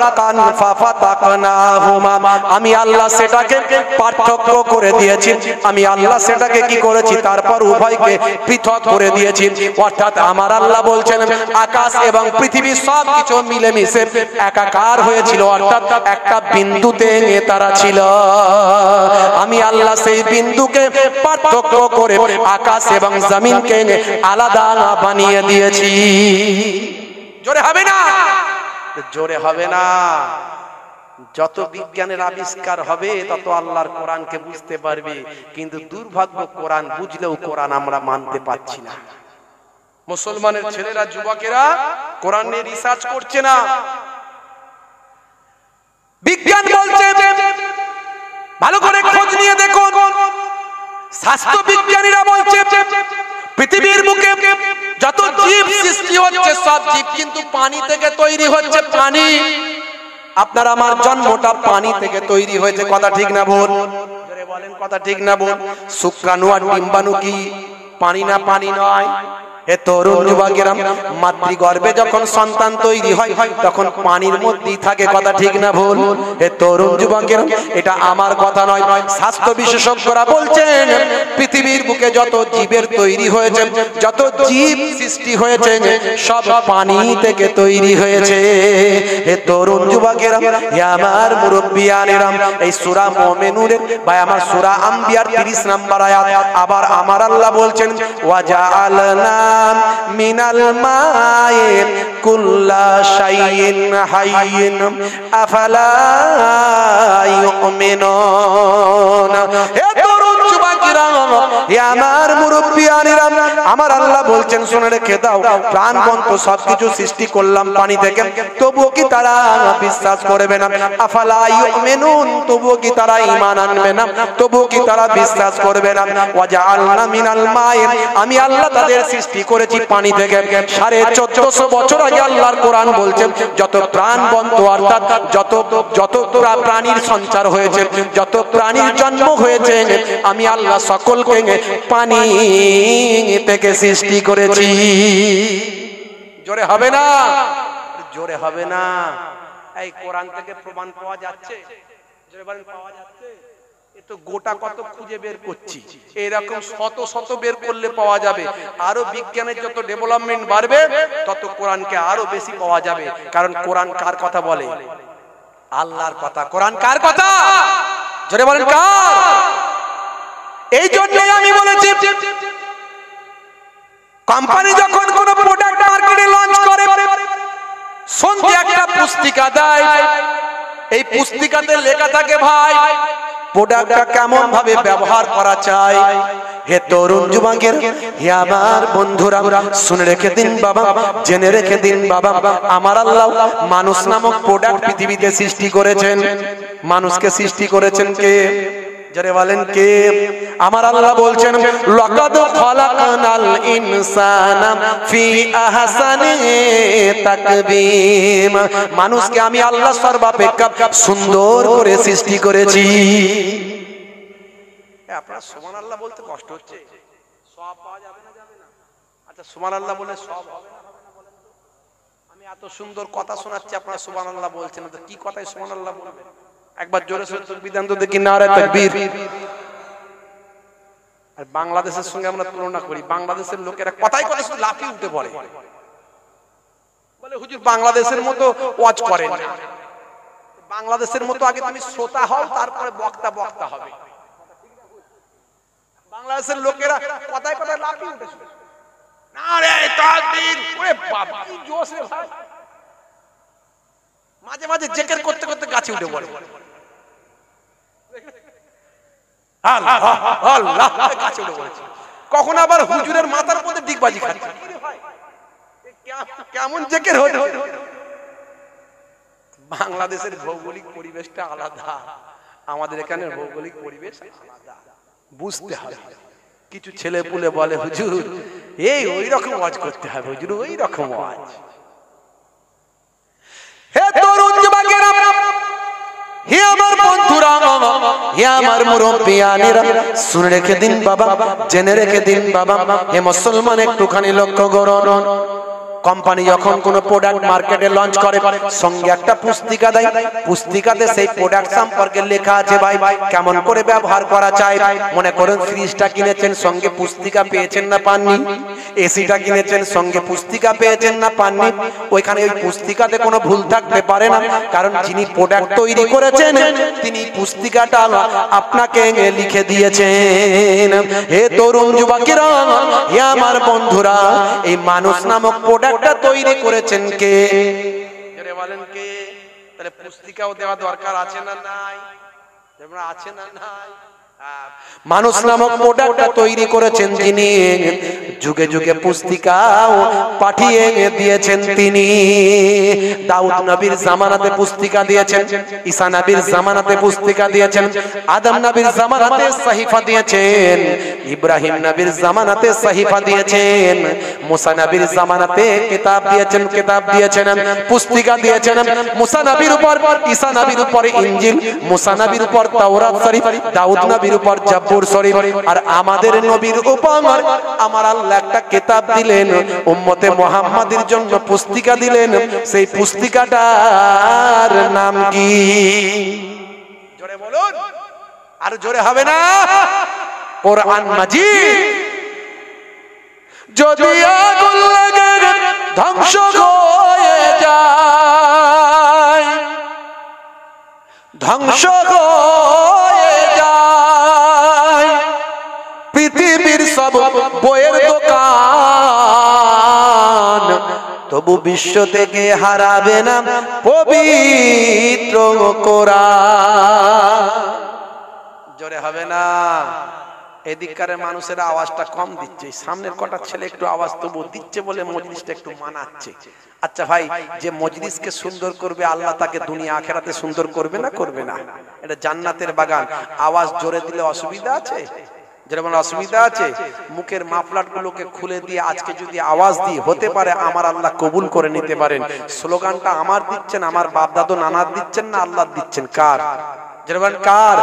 রাতান ফাফাতাকনাহুমা, আমি আল্লাহ সেটাকে পার্থক্য করে দিয়েছি, আমি আল্লাহ সেটাকে কি করেছি? তারপর উভয়কে পৃথক করে দিয়েছি। অর্থাৎ আমার আল্লাহ বলছেন আকাশ এবং পৃথিবী সব কিছু মিলেমিশে একাকার হয়েছিল, অর্থাৎ একটা বিন্দুতে তারা ছিল। আমি আল্লাহ সেই বিন্দুকে পার্থক্য করে আকাশ এবং জমিনকে আলাদা বানিয়ে দিয়েছি। জোরে হবে না? জোরে হবে না। যত বিজ্ঞানের আবিষ্কার হবে তত আল্লাহর কোরআনকে বুঝতে পারবে, কিন্তু দুর্ভাগ্য কোরআন বুঝলেও কোরআন আমরা মানতে পারছি না। মুসলমানের ছেলেরা, যুবকেরা কোরআন নিয়ে রিসার্চ করছে না। বিজ্ঞান বলছে, ভালো করে খোঁজ নিয়ে দেখুন, স্বাস্থ্য বিজ্ঞানীরা বলছে পৃথিবীর বুকে যত জীব সৃষ্টি হচ্ছে সব জীব কিন্তু পানি থেকে তৈরি হচ্ছে। পানি, আপনার আমার জন্মটা পানি থেকে তৈরি হয়েছে, কথা ঠিক না ভুল? জোরে বলেন, কথা ঠিক না ভুল? শুক্রাণু আর ডিম্বাণু কি পানি না পানি নয়? এ তরুণ যুবকেরা, মাতৃগর্ভে যখন সন্তান তৈরি হয় তখন পানির মধ্যেই থাকে, কথা ঠিক না ভুল? এ তরুণ যুবকেরা, এটা আমার কথা নয়, স্বাস্থ্য বিশেষজ্ঞরা বলছেন পৃথিবীর বুকে যত জীবের তৈরি হয়েছে, যত জীব সৃষ্টি হয়েছে সব পানি থেকে তৈরি হয়েছে। এ তরুণ যুবকেরা, হে আমার মুরব্বিয়ানেরা, এই সূরা মুমিনুনের বা আমার সূরা আম্বিয়ার 30 নম্বর আয়াত, আবার আমার আল্লাহ বলছেন ওয়াজআলনা মিনাল মাই কুল্লা শাইইন হাইয়িন আফালা ইউমিনুন। হে তরুণ যুবকেরা, হে আমার মুরব্বিয়ানেরা, আমার আল্লাহ বলছেন শুনে রেখে দাও, প্রাণবন্ত সবকিছু সৃষ্টি করলাম পানি থেকে, তবুও কি তারা বিশ্বাস করবে না? আফালা ইউমিনুন, তবুও কি তারা ঈমান আনবে না? তবুও কি তারা বিশ্বাস করবে না? ওয়াজআলনা মিনাল মাই, আমি আল্লাহ তাদের সৃষ্টি করেছি পানি থেকে। 1450 বছর আগে আল্লাহর কোরআন বলছেন যত প্রাণবন্ত, অর্থাৎ যত প্রাণীর সঞ্চার হয়েছে, যত প্রাণীর জন্ম হয়েছে, আমি আল্লাহ সকলকে পানি থেকে সৃষ্টি করেছি। জোরে হবে না? জোরে হবে না? এই কোরআন থেকে প্রমাণ পাওয়া যাচ্ছে? জোরে বলেন, পাওয়া যাচ্ছে? তো গোটা কত খুঁজে বের করছি, এরকম শত শত বের করলে পাওয়া যাবে। আরো বিজ্ঞানের যত ডেভেলপমেন্ট বাড়বে তত কোরআনকে আরো বেশি পাওয়া যাবে। কারণ কোরআন কার কথা বলে? আল্লাহর কথা। কোরআন কার কথা? জোরে বলেন, কার? এই জন্যই আমি বলেছি, কোম্পানি যখন কোন প্রোডাক্ট মার্কেটে লঞ্চ করে সঙ্গে একটা পুস্তিকা দেয়, এই পুস্তিকাতে লেখা থাকে ভাই প্রোডাক্টটা কেমন ভাবে ব্যবহার করা চাই। হে তরুণ যুবকের, হে আমার বন্ধুরা, শুনে রেখে দিন বাবা, জেনে রেখে দিন বাবা, আমার আল্লাহ মানুষ নামক প্রোডাক্ট পৃথিবীতে সৃষ্টি করেছেন। মানুষকে সৃষ্টি করেছেন কে? যারে বলেন কে? আমার আল্লাহ বলছেন লাকাদ খালাকনাল ইনসানা ফি আহসানি তাকবীম, মানুষকে আমি আল্লাহ সর্বাপেক্ষা সুন্দর করে সৃষ্টি করেছি। আপনারা সুবহানাল্লাহ বলতে কষ্ট হচ্ছে? সব পাওয়া যাবে না? যাবে না? আচ্ছা, সুবহানাল্লাহ বলে সব হবে না? হবে না বলেন তো? আমি এত সুন্দর কথা শোনাচ্ছি, আপনারা সুবহানাল্লাহ বলছেন না, তো কি কথাই সুবহানাল্লাহ বলবেন? একবার জোরে সোরে তাকবীর দেন তো দেখি, নারে তাকবীর। আর বাংলাদেশের সঙ্গে আমরা তুলনা করি, বাংলাদেশের লোকেরা কথাই কথা শুধু লাফিয়ে উঠে পড়ে, বলে হুজুর বাংলাদেশের মতো ওয়াজ করেন না। বাংলাদেশের মতো আগে তুমি শ্রোতা হও, তারপরে বক্তা হবে। বাংলাদেশের লোকেরা কথাই কথাই লাফিয়ে উঠে, নারে তাকবীর, ওরে বাবা কি জোশ রে ভাই। মাঝে মাঝে জিকির করতে করতে গাছে উঠে পড়ে, আল্লাহ আল্লাহ গাছে উঠে পড়েছে। কখন আবার হুজুরের মাথার মধ্যে ডিগবাজি খাচ্ছে। কেমন জিকির হলো? বাংলাদেশের ভৌগোলিক পরিবেশটা আলাদা, আমাদের এখানে ভৌগোলিক পরিবেশ আলাদা, বুঝতে হবে। কিছু ছেলে পুলে বলে হুজুর এই ওই রকম ওয়াজ করতে হবে, হুজুর ওই রকম ওয়াজ। হে তরুণ যুবকেরা, হে আমার বন্ধুরা, হে আমার মুরব্বিয়ানেরা শুনে রেখে দিন বাবা, জেনে রেখে দিন বাবা, হে মুসলমান একটুখানি লক্ষ্য করুন। কোম্পানি যখন কোনো প্রোডাক্ট মার্কেটে লঞ্চ করে সঙ্গে একটা পুস্তিকা দেয়, পুস্তিকাতে সেই প্রোডাক্ট সম্পর্কে লেখা আছে ভাই কেমন করে ব্যবহার করা চাই। মনে করুন ফ্রিজটা কিনেছেন, সঙ্গে পুস্তিকা পেয়েছেন না পাননি? এসিটা কিনেছেন, সঙ্গে পুস্তিকা পেয়েছেন না পাননি? ওইখানে ওই পুস্তিকাতে কোনো ভুল থাকতে পারে না, কারণ যিনি প্রোডাক্ট তৈরি করেছেন তিনি পুস্তিকাটা আপনাকে লিখে দিয়েছেন। হে তরুণ যুবকেরা, হে আমার বন্ধুরা, এই মানুষ নামক প্রোডাক্টটা তৈরি করেছেন কে? জোরে বলেন কে? তাহলে পুস্তিকাও দেওয়া দরকার আছে না নাই? আছে না নাই? মানুষ নামক প্রোডাক্টটা তৈরি করেছেন যিনি, যুগে যুগে পুস্তিকাও পাঠিয়ে দিয়েছেন তিনি। দাউদ নবীর জামানাতে পুস্তিকা দিয়েছেন, ঈসা নবীর জামানাতে পুস্তিকা দিয়েছেন, আদম নবীর জামানাতে সহিফা দিয়েছেন, ইব্রাহিম নবীর জামানাতে সহিফা দিয়েছেন, মুসা নবীর জামানাতে কিতাব দিয়েছেন, কিতাব দিয়েছেন, পুস্তিকা দিয়েছেন। মুসা নবীর উপর, ঈসা নবীর উপর ইনজিল, মুসা নবীর উপর তাওরাত শরীফ, দাউদ নবীর উপর জাবুর শরীফ, আর আমাদের নবীর উপর আমার আল্লাহ একটা কিতাব দিলেন, উম্মতে মুহাম্মাদের জন্য পুস্তিকা দিলেন। সেই পুস্তিকাটার নাম কি? জোরে বলুন, আর জোরে হবে না? কোরআন মাজিদ। যদি আগুন লাগে ধ্বংস হয়ে যায়, ধ্বংস হয়ে যায় পৃথিবীর সব বইয়ের দোকান, তবু বিশ্ব থেকে হারাবে না পবিত্র কোরআন। জোরে হবে না? এদিককার মানুষের আওয়াজটা কম দিচ্ছে, সামনের কটা ছেলে একটু আওয়াজ তবু দিচ্ছে বলে মজলিসটা একটু মানাচ্ছে। আচ্ছা ভাই, যে মজলিসকে সুন্দর করবে আল্লাহ তাকে দুনিয়া আখেরাতে সুন্দর করবে না করবে না? এটা জান্নাতের বাগান, আওয়াজ জোরে দিলে অসুবিধা আছে? যেমন অসুবিধা আছে, মুখের মাফলাট গুলোকে খুলে দিয়ে আজকে যদি আওয়াজ দিই, হতে পারে আমার আল্লাহ কবুল করে নিতে পারেন। স্লোগানটা আমার দিচ্ছেন, আমার বাপ দাদু নানার দিচ্ছেন না আল্লাহ দিচ্ছেন? কার? যেমন কার?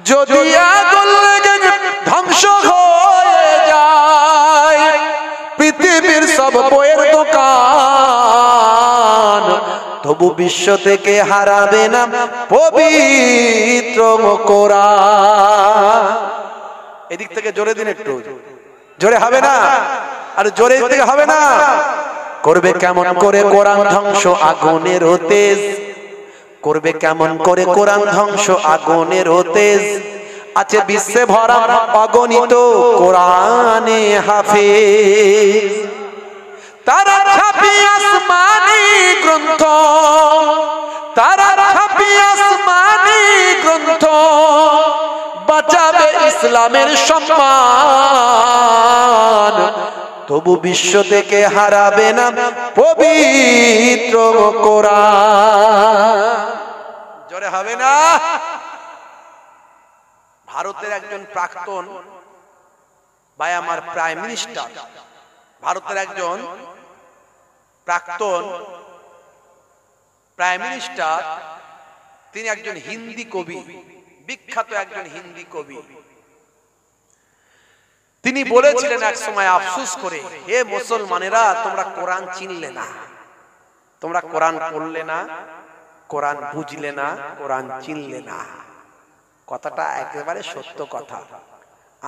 যদি আগুন লেগে ধ্বংস হয়ে যায় পৃথিবীর সব বইয়ের দোকান, তবু বিশ্ব থেকে হারাবে না পবিত্র কোরআন। এদিক থেকে জোরে দিন একটু, জোরে হবে না? আর জোরে থেকে হবে না? করবে কেমন করে কোরআন ধ্বংস আগুনের তেজ, করবে কেমন করে কোরআন ধ্বংস আগুনের তেজ, আছে বিশ্বে ভরা অগণিত কোরআনে হাফেজ। তারা ছাপি আসমানি গ্রন্থ, তারা ছাপি আসমানি গ্রন্থ, বাঁচাবে ইসলামের সম্মান, তবু বিশ্ব থেকে হারাবে না পবিত্র কোরআন। জোরে হবে না? ভারতের একজন প্রাক্তন ভাই আমার প্রাইম মিনিস্টার, ভারতের একজন প্রাক্তন প্রাইম মিনিস্টার, তিনি একজন হিন্দি কবি, বিখ্যাত একজন হিন্দি কবি। তিনি বলেছিলেন এক সময় আফসোস করে, হে মুসলমানেরা, তোমরা কোরআন চিনলে না, তোমরা কোরআন পড়লে না, কোরআন বুঝলে না, কোরআন চিনলে না। কথাটা একেবারে সত্য কথা।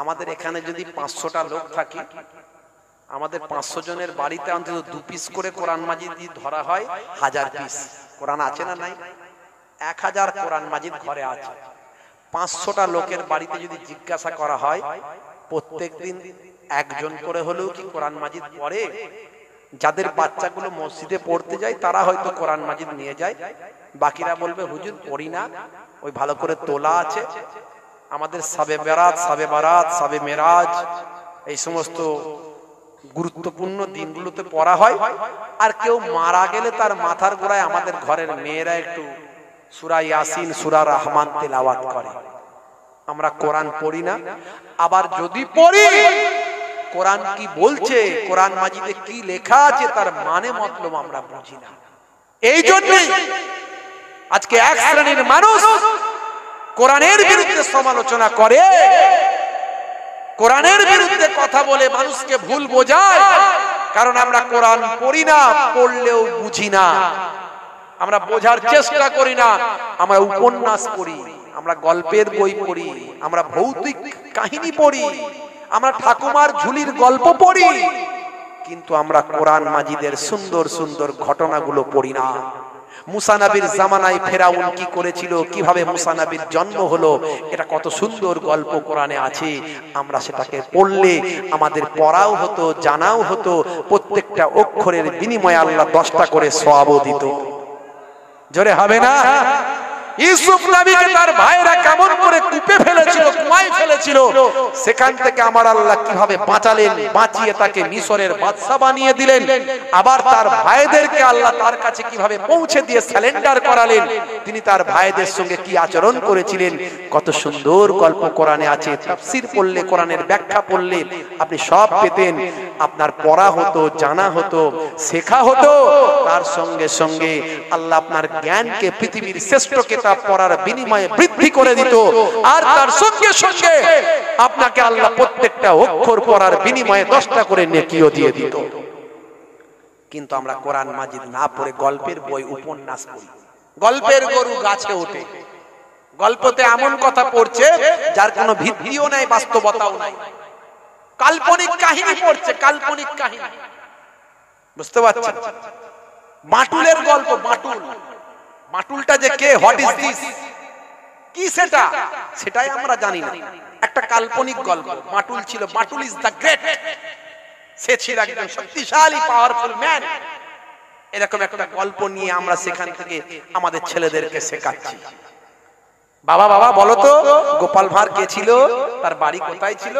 আমাদের এখানে যদি 500টা লোক থাকে, আমাদের 500 জনের বাড়িতে অন্তত 2 পিস করে কোরআন মাজিদ ধরা হয়, 1000 পিস কোরআন আছে না নাই? 1000 কোরআন মাজিদ ঘরে আছে। 500টা লোকের বাড়িতে যদি জিজ্ঞাসা করা হয় প্রত্যেকদিন একজন করে হলেও কি কোরআন মাজিদ পড়ে? যাদের বাচ্চাগুলো মসজিদে পড়তে যায় তারা হয়তো কোরআন মাজিদ নিয়ে যায়, বাকিরা বলবে হুজুর পড়ি না, ওই ভালো করে তোলা আছে। আমাদের সাবে বেরাত, সাবে বারাত, সাবে মেরাজ, এই সমস্ত গুরুত্বপূর্ণ দিনগুলোতে পড়া হয়। আর কেউ মারা গেলে তার মাথার গোড়ায় আমাদের ঘরের মেয়েরা একটু সূরা ইয়াসিন, সূরা রহমান তেলাওয়াত করে। আমরা কোরআন পড়ি না। আবার যদি পড়ি, কোরআন কি বলছে, কোরআন মাজিদে কি লেখা আছে তার মানে মতলব আমরা বুঝি না। এই জন্যই আজকে এক শ্রেণীর মানুষ কোরআনের বিরুদ্ধে সমালোচনা করে, কোরআনের বিরুদ্ধে কথা বলে মানুষকে ভুল বোঝায়। কারণ আমরা কোরআন পড়ি না, পড়লেও বুঝি না, আমরা বোঝার চেষ্টা করি না। আমরা উপন্যাস পড়ি, আমরা গল্পের বই পড়ি, আমরা ভৌতিক কাহিনী পড়ি, আমরা ঠাকুমার ঝুলির গল্প পড়ি, কিন্তু আমরা কোরআন মাজিদের সুন্দর সুন্দর ঘটনাগুলো পড়ি না। মুসা নবীর জামানায় ফেরাউন কি করেছিল, কিভাবে মুসা নবীর জন্ম হলো, এটা কত সুন্দর গল্প কোরআনে আছে। আমরা সেটাকে পড়লে আমাদের পড়াও হতো, জানাও হতো, প্রত্যেকটা অক্ষরের বিনিময়ে আল্লাহ 10টা করে সওয়াবও দিত। জোরে হবে না? ইউসুফ নবীকে তার ভাইরা কেমন করে কূপে ফেলেছিল, কুয়ায় ফেলেছিল, সেখান থেকে আমার আল্লাহ কিভাবে বাঁচালেন, বাঁচিয়ে তাকে মিশরের বাদশা বানিয়ে দিলেন। আবার তার ভাইদেরকে আল্লাহ তার কাছে কিভাবে পৌঁছে দিয়ে সারেন্ডার করালেন, তিনি তার ভাইদের সঙ্গে কি আচরণ করেছিলেন, কত সুন্দর গল্প কোরআনে আছে। তাফসীর পড়লে, কোরআনের ব্যাখ্যা পড়লে আপনি সব পেতেন। আপনার পড়া হতো, জানা হতো, শেখা হতো, তার সঙ্গে সঙ্গে আল্লাহ আপনার জ্ঞানকে পৃথিবীর শ্রেষ্ঠ কিতাব পড়ার বিনিময়ে বৃদ্ধি করে দিত। আর তার সঙ্গে সঙ্গে আপনাকে আল্লাহ প্রত্যেকটা অক্ষর পড়ার বিনিময়ে 10টা করে নেকিও দিয়ে দিত। কিন্তু আমরা কোরআন মাজিদ না পড়ে গল্পের বই, উপন্যাস পড়ি। গল্পের গরু গাছে ওঠে, গল্পতে এমন কথা পড়ছে যার কোনো ভিত্তিও নাই, বাস্তবতাও নাই। কাল্পনিক কাহিনী পড়ছে, কাল্পনিক কাহিনী। বুঝতে পারছেন? মাটুলের গল্প, মাটুল, মাটুলটা যে কে, হোয়াট ইজ দিস, কি সেটা, সেটাই আমরা জানি না। একটা কাল্পনিক গল্প। মাটুল ছিল, মাটুল ইজ দ্য গ্রেট, সে ছিল একজন শক্তিশালী পাওয়ারফুল ম্যান। এরকম একটা গল্প নিয়ে আমরা সেখান থেকে আমাদের ছেলেদেরকে শেখাচ্ছি। বাবা বাবা বলো তো, গোপাল ভাঁড় কে ছিল, তার বাড়ি কোথায় ছিল?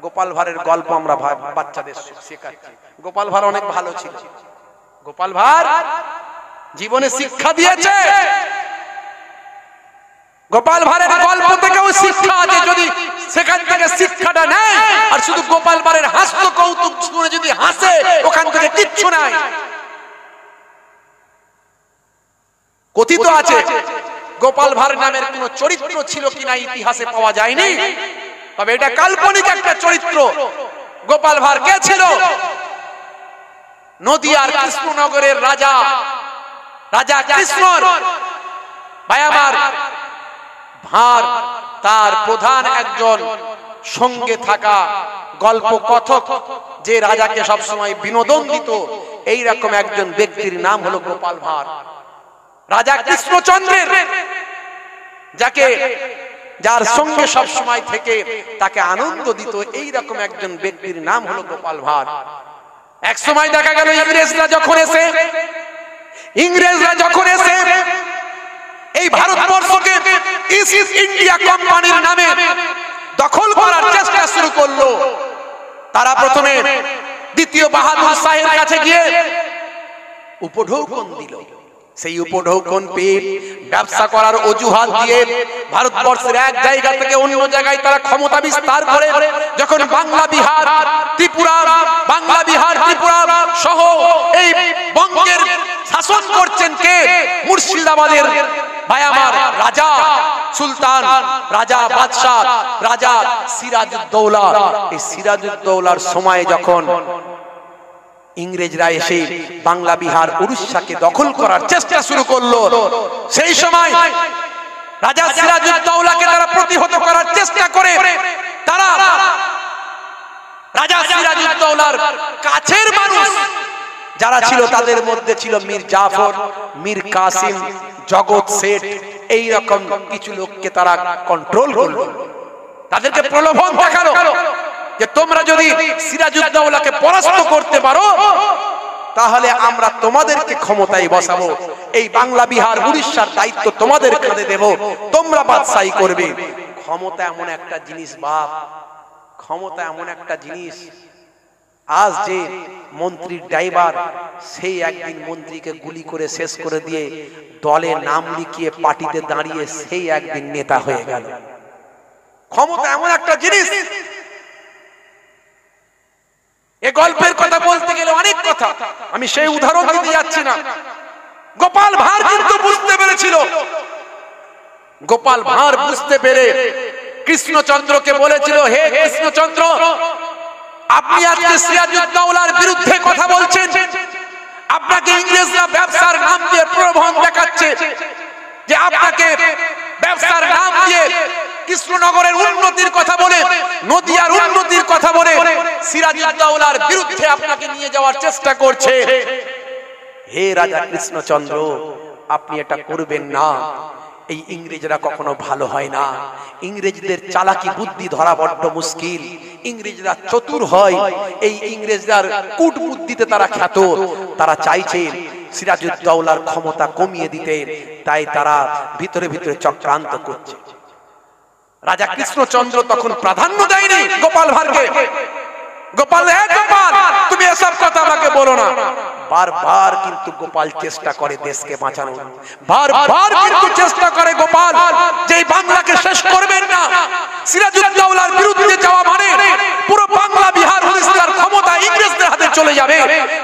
গোপাল ভাঁড়ের গল্প আমরা বাচ্চাদের শেখাচ্ছি। গোপাল ভাঁড় অনেক ভালো ছিল। গোপাল ভাঁড় জীবনে শিক্ষা দিয়েছে। গোপাল ভাঁড়ের গল্প থেকেও শিক্ষা আছে। যদি সেখান থেকে শিক্ষাটা নেয় আর শুধু গোপাল ভাঁড়ের হাস্য কৌতুক শুনে যদি হাসে, ওখান থেকে কিচ্ছু নাই। কথিত আছে গোপাল ভাঁড় নামের কোন চরিত্র ছিল কিনা ইতিহাসে পাওয়া যায়নি, তবে এটা কাল্পনিক একটা চরিত্র। গোপাল ভাঁড় কে ছিল? নদিয়ার কৃষ্ণনগরের রাজা, রাজা কৃষ্ণর ভাই আমার ভাঁড়, তার প্রধান একজন সঙ্গে থাকা গল্প কথক, যে রাজাকে সবসময় বিনোদন দিত, এইরকম একজন ব্যক্তির নাম হলো গোপাল ভাঁড়। রাজা কৃষ্ণচন্দ্রের, যাকে, যার সঙ্গে সব সময় থেকে তাকে আনন্দ দিত, এইরকম একজন ব্যক্তির নাম হলো গোপাল ভাঁড়। এক সময় দেখা গেল ইংরেজরা যখন এসে এই ভারতবর্ষকে ইস্ট ইন্ডিয়া কোম্পানির নামে দখল করার চেষ্টা শুরু করলো, তারা প্রথমে দ্বিতীয় বাহাদুর শাহের কাছে গিয়ে উপঢৌকন দিল। সেই উপঢৌকন পেয়ে ব্যবসা করার অজুহাত দিয়ে ভারতবর্ষের এক জায়গা থেকে অন্য জায়গায় তারা ক্ষমতা বিস্তার করে যখন বাংলা বিহার ত্রিপুরা সহ এই বঙ্গের শাসন করছেন কে? মুর্শিদাবাদের ভাই আমার রাজা সুলতান, রাজা বাদশাহ, রাজা সিরাজউদ্দৌলা। এই সিরাজউদ্দৌলার সময় যখন ইংরেজরা এসে বাংলা বিহার উড়িষ্যাকে দখল করার চেষ্টা শুরু করলো, সেই সময় রাজা সিরাজউদ্দৌলাকে তারা প্রতিহত করার চেষ্টা করে তারা রাজা সিরাজউদ্দৌলার কাছের মানুষ যারা ছিল, তাদের মধ্যে ছিল মীর জাফর, মীর কাসিম, জগৎ শেঠ, এইরকম কিছু লোককে তারা কন্ট্রোল করলো। তাদেরকে প্রলোভন দেখালো যে তোমরা যদি সিরাজউদ্দৌলাকে পরাস্ত করতে পারো তাহলে আমরা তোমাদেরকে ক্ষমতায় বসাবো, এই বাংলা বিহার উড়িষ্যার দায়িত্ব তোমাদের কাঁধে দেব, তোমরা বাদশাহী করবে। ক্ষমতা এমন একটা জিনিস বাপ, ক্ষমতা এমন একটা জিনিস, আজ যে মন্ত্রীর ড্রাইভার, সেই একদিন মন্ত্রীকে গুলি করে শেষ করে দিয়ে দলে নাম লিখিয়ে পার্টিতে দাঁড়িয়ে সেই একদিন নেতা হয়ে গেল। ক্ষমতা এমন একটা জিনিস। এই গল্পের কথা বলতে গেলে অনেক কথা, আমি সেই উদাহরণ দিতে যাচ্ছি না। গোপাল ভাঁড় কিন্তু বুঝতে পেরেছিল গোপাল ভাঁড় বুঝতে পেরে কৃষ্ণচন্দ্রকে বলেছিল, হে কৃষ্ণচন্দ্র, আপনি আজকে সিরাজউদ্দৌলার বিরুদ্ধে কথা বলছেন, আপনাকে ইংরেজরা ব্যবসার নাম দিয়ে প্রলোভন দেখাচ্ছে যে আপনাকে ব্যবসার নাম দিয়ে কৃষ্ণনগরের উন্নতির কথা বলে, নদিয়ার উন্নতির কথা বলে সিরাজউদ্দৌলার বিরুদ্ধে আপনাকে নিয়ে যাওয়ার চেষ্টা করছে। হে রাজা কৃষ্ণচন্দ্র, আপনি এটা করবেন না। এই ইংরেজরা কখনো ভালো হয় না, ইংরেজদের চালাকি বুদ্ধি ধরা বড্ড মুশকিল, ইংরেজরা চতুর হয়, এই ইংরেজদের কূট বুদ্ধিতে তারা খ্যাত। তারা চাইছে সিরাজউদ্দৌলার ক্ষমতা কমিয়ে দিতে, তাই তারা ভিতরে ভিতরে চক্রান্ত করছে। রাজা কৃষ্ণচন্দ্র তখন প্রাধান্য দেয়নি গোপাল ভাঁড়কে। গোপাল, গোপাল, তুমি এসব কথা আমাকে বলো না। বারবার কিন্তু গোপাল চেষ্টা করে দেশকে বাঁচানোর, বারবার কিন্তু চেষ্টা করে গোপাল যে বাংলাকে শেষ করবেন না। সিরাজউদ্দৌলার বিরুদ্ধে যাওয়া মানে পুরো বাংলা, বিহার, উড়িষ্যার ক্ষমতা ইংরেজদের হাতে চলে যাবে।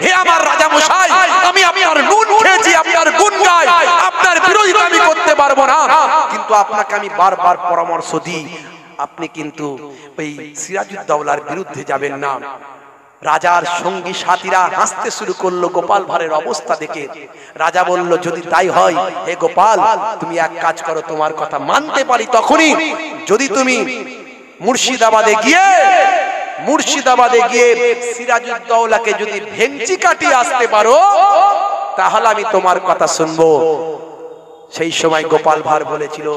হে আমার রাজা মশাই, আমি আপনার নুন খেয়েছি, আপনার গুণ গাই, আপনার বিরোধিতা আমি করতে পারবো না, কিন্তু আপনাকে আমি বারবার পরামর্শ দিই, আপনি কিন্তু ওই সিরাজউদ্দৌলার বিরুদ্ধে যাবেন না। রাজার সঙ্গী সাথীরা হাসতে শুরু করলো গোপাল ভাঁড়ের অবস্থা দেখে। রাজা বলল, যদি তাই হয় হে গোপাল, তুমি এক কাজ করো, তোমার কথা মানতে পারি তখনই যদি তুমি মুর্শিদাবাদে গিয়ে সিরাজউদ্দৌলাকে যদি ভেঙচি কাটিয়ে আসতে পারো, তাহলে আমি তোমার কথা শুনবো। সেই সময় গোপাল ভাঁড় বলেছিল,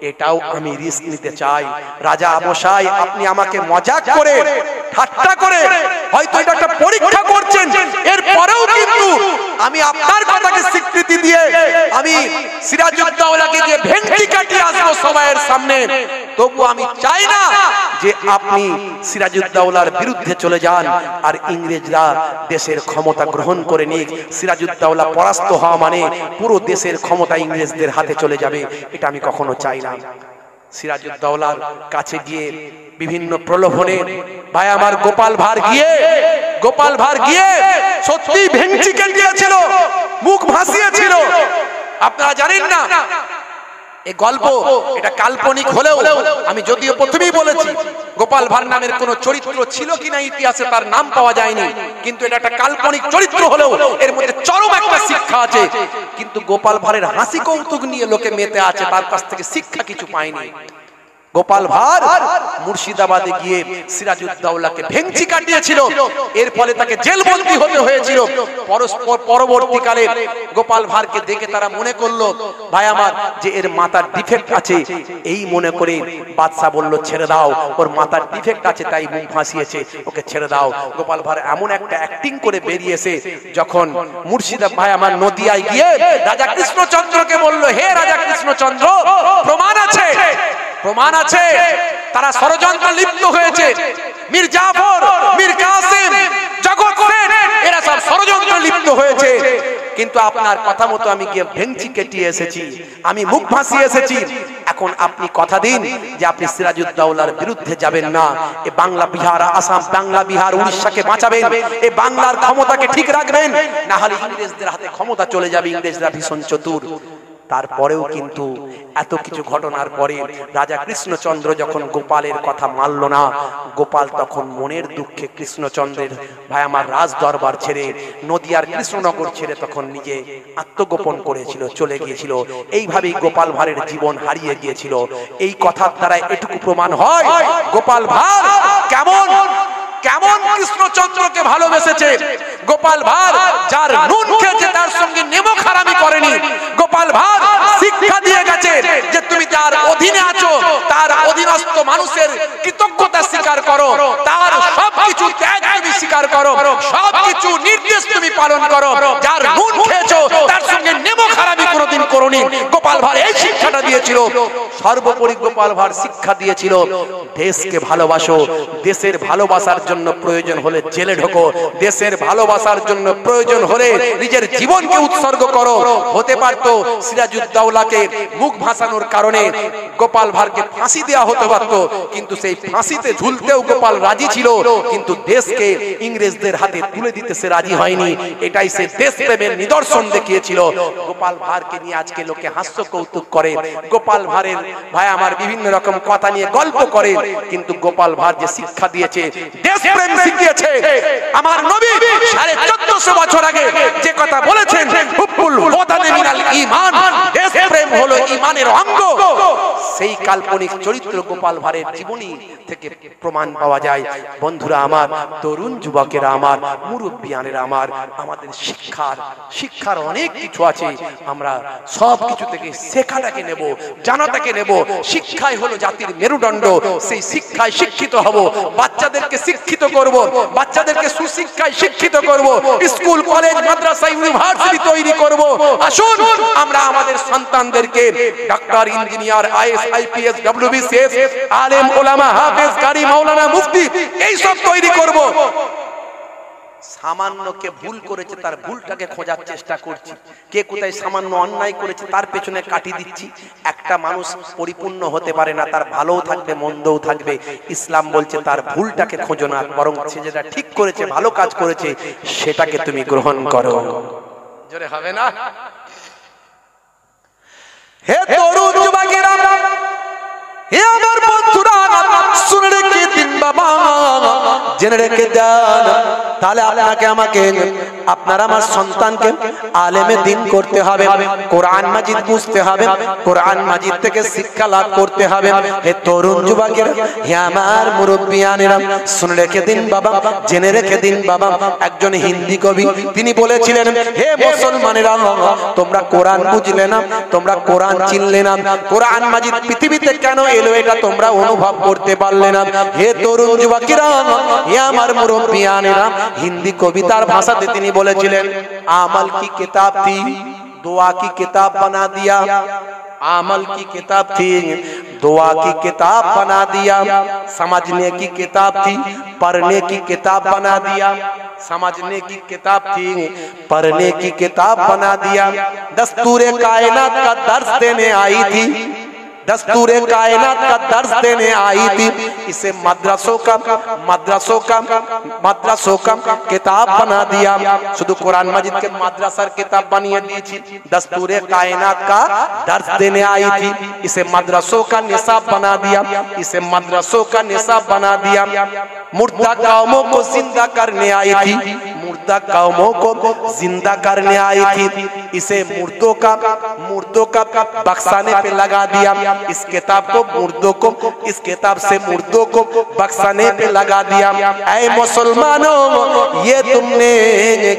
এটাও আমি রিস্ক নিতে চাই। রাজা মশাই, আপনি আমাকে মজাক করে, ঠাট্টা করে হয়তো এটা একটা পরীক্ষা করছেন, এরপরেও কিন্তু আমি আপনার কথাকে স্বীকৃতি দিয়ে আমি সিরাজউদ্দৌলাকে যে ভেঙচি কাটিয়ে আসবো সবাইয়ের সামনে, তবু আমি চাই না যে আপনি সিরাজউদ্দৌলার বিরুদ্ধে চলে যান আর ইংরেজরা দেশের ক্ষমতা গ্রহণ করে নিক। সিরাজউদ্দৌলা পরাস্ত হওয়া মানে পুরো দেশের ক্ষমতা ইংরেজদের হাতে চলে যাবে, এটা আমি কখনো চাই না। সিরাজউদ্দৌলার কাছে গিয়ে বিভিন্ন প্রলোভনে ভাই আমার গোপাল ভাঁড় গিয়ে সত্যি ভেঙচি কেটেছিল, মুখ ভাসিয়েছিল। আপনারা জানেন না এই গল্প, এটা কাল্পনিক হলেও আমি যদিও প্রথমেই বলেছি গোপাল ভাঁড় নামের কোন চরিত্র ছিল কিনা ইতিহাসে তার নাম পাওয়া যায়নি, কিন্তু এটা একটা কাল্পনিক চরিত্র হলেও এর মধ্যে চরম একটা শিক্ষা আছে। কিন্তু গোপাল ভাঁড়ের হাসি কৌতুক নিয়ে লোকে মেতে আছে, তার কাছ থেকে শিক্ষা কিছু পায়নি। গোপাল ভাঁড় মুর্শিদাবাদে গিয়ে সিরাজউদ্দৌলাকে ভেঙচি কাটিয়েছিল, এর ফলে তাকে জেলবন্দী হতে হয়েছিল। পরবর্তীকালে গোপাল ভাঁড়কে দেখে তারা মনে করলো ভাই আমার যে এর মাথার ডিফেক্ট আছে, এই মনে করে বাদশা বলল ছেড়ে দাও, ওর মাথার ডিফেক্ট আছে তাই মুখ ভাসিয়েছে, ওকে ছেড়ে দাও। গোপাল ভাঁড় এমন একটা অ্যাক্টিং করে বেরিয়েছে, যখন মুর্শিদাবাদ ভাই আমার নদিয়ায় গিয়ে রাজা কৃষ্ণচন্দ্রকে বলল, হে রাজা কৃষ্ণচন্দ্র, প্রমাণ আছে তারা ষড়যন্ত্র লিপ্ত হয়েছে, মীর জাফর, মীর কাসিম, জগৎ সেন, এরা সব ষড়যন্ত্র লিপ্ত হয়েছে, কিন্তু আপনার কথা মতো আমি গিয়ে ভেঙচি কেটিয়ে এসেছি, আমি মুখ ভাসিয়ে এসেছি। এখন আপনি কথা দিন যে আপনি সিরাজউদ্দৌলার বিরুদ্ধে যাবেন না, এ বাংলা বিহার, আসাম, বাংলা বিহার, উড়িষ্যাকে বাঁচাবেন, এই বাংলার ক্ষমতাকে ঠিক রাখবেন, না হলে ইংরেজদের হাতে ক্ষমতা চলে যাবে, ইংরেজরা ভীষণ চতুর। তারপরেও কিন্তু এত কিছু ঘটনার পরে রাজা কৃষ্ণচন্দ্র যখন গোপালের কথা মানল না, গোপাল তখন মনের দুঃখে কৃষ্ণচন্দ্রের ভাই আমার রাজ দরবার ছেড়ে, নদিয়ার কৃষ্ণনগর ছেড়ে তখন নিজে আত্মগোপন করেছিল, চলে গিয়েছিল। এইভাবেই গোপাল ভাঁড়ের জীবন হারিয়ে গিয়েছিল। এই কথার দ্বারা এটুকু প্রমাণ হয় গোপাল ভাঁড় কেমন কৃষ্ণচন্দ্রকে ভালোবেসেছে। গোপাল ভাঁড় যার নুন খেয়েছে তার সঙ্গে নেমক হারামি করেনি। গোপাল ভাঁড় শিক্ষা দিয়ে গেছে যে তুমি যার অধীনে আছো তার অধীনস্থ মানুষের কৃতজ্ঞতা স্বীকার করো, তার সবকিছু ত্যাগ তুমি স্বীকার করো, সবকিছু নির্দেশ তুমি পালন করো। যার নুন খেয়েছো তার সঙ্গে নেমক হারামি কোনোদিন করোনি। গোপাল ভাঁড় এই শিক্ষাটা দিয়েছিল। সর্বোপরি গোপাল ভাঁড় শিক্ষা দিয়েছিল, দেশকে ভালোবাসো, দেশের ভালোবাসার জন্য প্রয়োজন হলে জেলে ঢোকো, দেশের ভালোবাসার জন্য প্রয়োজন হলে নিজের জীবনকে উৎসর্গ করো। হতে পারতো সিরাজউদ্দৌলাকে মুখ ভাসানোর কারণে গোপাল ভাঁড়কে ফাঁসি দেওয়া হতে পারতো, কিন্তু সেই ফাঁসিতে ঝুলতেও গোপাল রাজি ছিল, কিন্তু দেশকে ইংরেজদের হাতে তুলে দিতে সে রাজি হয়নি। এটাই সে দেশপ্রেমের নিদর্শন দেখিয়েছিল। গোপাল ভাঁড়কে নিয়ে আজকে লোকে হাস্য কৌতুক করে, গোপাল ভাঁড়ের ভাই আমার বিভিন্ন রকম কথা নিয়ে গল্প করে, কিন্তু গোপাল ভাঁড় যে শিক্ষা দিয়েছে, দেশপ্রেম শিখিয়েছে। আমার নবী 1450 বছর আগে যে কথা বলেছেন, হুব্বুল ওয়াতানি মিনাল ঈমান, দেশপ্রেম হলো ঈমানের অঙ্গ, সেই কাল্পনিক চরিত্র গোপাল ভাঁড়ের জীবনী থেকে প্রমাণ পাওয়া যায়। বন্ধুরা আমার, তরুণ যুবকেরা আমার, মুরব্বিয়ানেরা আমার, আমাদের শিক্ষার অনেক কিছু আছে। আমরা সব কিছু থেকে শেখাটাকে নেব, জানাটাকে নেব। শিক্ষাই হলো জাতির মেরুদণ্ড। সেই শিক্ষায় শিক্ষিত হব, বাচ্চাদেরকে শিক্ষিত করব, বাচ্চাদেরকে সুশিক্ষায় শিক্ষিত করব, স্কুল কলেজ মাদ্রাসা ইউনিভার্সিটি তৈরি করব। আসুন আমরা আমাদের সন্তানদেরকে doctor, engineer, is, IPS, WBCS, আলেম, ওলামা, হাফেজ, কারি, মাওলানা, মুফতি এই সব তৈরি করব। সামান্য কে ভুল করেছে তার ভুলটাকে খোঁজার চেষ্টা করছি, কে কোথায় সামান্য অন্যায় করেছে তার পেছনে কাটি দিচ্ছি। একটা মানুষ পরিপূর্ণ হতে পারে না, তার ভালোও থাকবে মন্দও থাকবে। ইসলাম বলছে তার ভুলটাকে খোঁজো না, বরং সে যেটা ঠিক করেছে, ভালো কাজ করেছে, সেটাকে তুমি গ্রহণ করো। জোরে হবে না? হে তরুণ যুবকেরা, হে আমার বন্ধুরা, শুনে রেখে দিন বাবা, জেনে রেখে দেন। তাহলে আপনাকে আমাকে, আপনার আমার সন্তানকে আলেমে দিন করতে হবে, কোরআন মাজিদ বুঝতে হবে, কোরআন মাজিদ থেকে শিক্ষা লাভ করতে হবে। হে তরুণ যুবকেরা, হে আমার মুরব্বিয়ানেরা, শুনে রেখে দিন বাবা, জেনে রেখে দিন বাবা। একজন হিন্দি কবি তিনি বলেছিলেন, হে মুসলমানেরা, তোমরা কোরআন বুঝলে না, তোমরা কোরআন চিনলে না, কোরআন মাজিদ পৃথিবীতে কেন এলো এটা তোমরা অনুভব করতে পারলে না। হে তরুণ যুবকেরা, হে আমার মুরব্বিয়ানেরা, হিন্দি কবিতার ভাষাতে তিনি বলেছিলেন, আমল কি কিতাব থी, दुआ की किताब बना दिया, अमल की किताब थी, दुआ की किताब बना दिया, समझने की किताब थी, पढ़ने की किताब बना दिया, समझने की किताब थी, पढ़ने की किताब बना दिया। दस्तूरे कायनात का दर्स देने आई थी, दस्तूरे कायनात का दर्स देने आई थी, इसे मदरसों का किताब बना दिया। शुद्ध कुरान मजिद के मदरसार किताब बनिए दीजिए, दस्तूरे कायनात का दर्स देने आई थी, इसे मदरसों का निसाब बना दिया, इसे मदरसों का निसाब बना दिया। मुर्दा कौमों को जिंदा करने आई थी, मुर्दा कौमों को जिंदा करने आई थी, इसे मुर्दों का बख्शाने पे लगा दिया। इस किताब को मुर्दों को, इस किताब से मुर्दों को बख्शाने पे लगा दिया। ऐ मुसलमानों, ये तुमने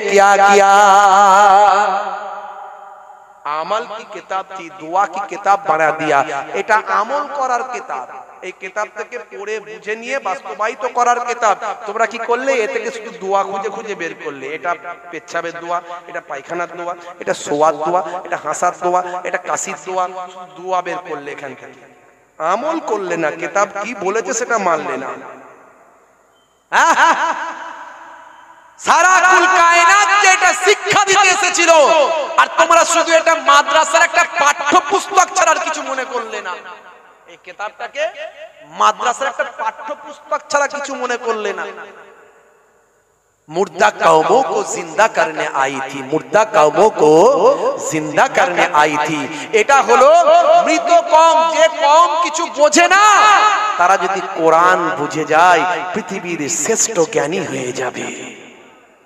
क्या किया? আমল কি কিতাব থি, দোয়া কি কিতাব বানা দিয়া। এটা আমল করার কিতাব, এই কিতাব থেকে পড়ে বুঝে নিয়ে বাস্তবায়িত করার কিতাব। তোমরা কি করলে? এ থেকে শুধু দোয়া খুঁজে খুঁজে বের করলে, এটা পেচ্ছাবের দোয়া, এটা পায়খানার দোয়া, এটা সোয়ার দোয়া, এটা হাসার দোয়া, এটা কাশির দোয়া, দোয়া বের করলে এখান থেকে। আমল করলে না, কিতাব কি বলেছে সেটা মানলে না। সারা কুল কায়নাত যেটা শিক্ষা দিতে এসেছিল, আর তোমরা শুধু এটা মাদ্রাসার একটা পাঠ্যপুস্তক ছাড়া আর কিছু মনে করলে না। এই কিতাবটাকে মাদ্রাসার একটা পাঠ্যপুস্তক ছাড়া কিছু মনে করলে না। मुर्दा कौमों को जिंदा करने आई थी, मुर्दा कौमों को जिंदा करने आई थी। এটা হলো মৃত কওম, যে কওম কিছু বোঝে না, তারা যদি কোরআন বুঝে যায় পৃথিবীর শ্রেষ্ঠ জ্ঞানী হয়ে যাবে।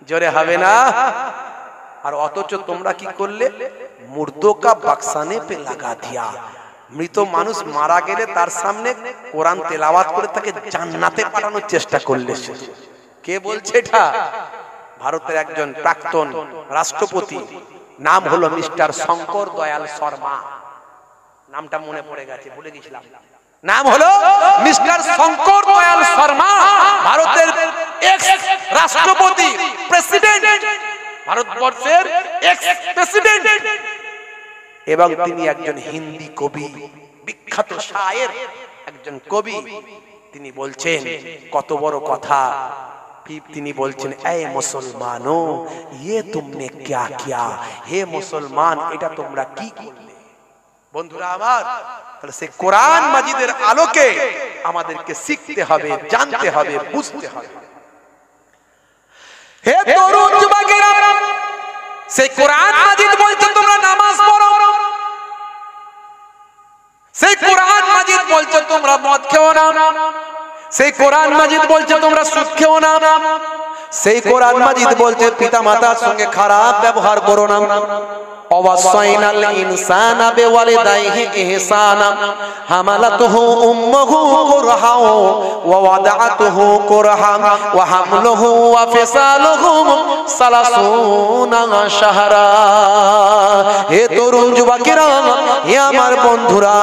জোরে হবে না? আর অথচ তোমরা কি করলে? মুর্দো কা বক্সানে পে লাগা দিয়া। মৃত মানুষ মারা গেলে তার সামনে কোরআন তেলাওয়াত করে তাকে জান্নাতে পাঠানোর চেষ্টা করলে। কে বলছে এটা? ভারতের একজন প্রাক্তন রাষ্ট্রপতি, নাম হলো মিস্টার শঙ্কর দয়াল শর্মা। নামটা মনে পড়ে গেছে, ভুলে গেছিলাম। নাম হলো মিস্টার শঙ্কর দয়াল শর্মা, ভারতের এক্স রাষ্ট্রপতি, প্রেসিডেন্ট, ভারতবর্ষের এক্স প্রেসিডেন্ট, এবং তিনি একজন হিন্দি কবি। বিখ্যাত শায়ের, একজন কবি, তিনি বলছেন কত বড় কথা। তিনি বলছেন, এ মুসলমানো ये तुमने क्या किया, হে মুসলমান এটা তোমরা কি করলে। বন্ধুরা আমার, তাহলে সেই কোরআন মাজিদের আলোকে আমাদেরকে শিখতে হবে, জানতে হবে, বুঝতে হবে। হে তরুণ যুবকেরা, সেই কোরআন মাজিদ বলছে তোমরা নামাজ পড়ো, সেই কোরআন মাজিদ বলছে তোমরা মদ খেও না, সেই কোরআন মাজিদ বলছে তোমরা সুদ খেও না, সেই কোরআন মাজিদ বলছে পিতা মাতার সঙ্গে খারাপ ব্যবহার করো না। অওয়াসাইনাল ইনসানা বিওয়ালিদাইহি ইহসানা হামালাতুহু উম্মুহু কুরহা ওয়া ওয়াদাআতুহু কুরহা ওয়া হামলুহু ওয়া ফিসালুহু 30 শাহরা। হে তরুণ যুবকেরা, হে আমার বন্ধুরা,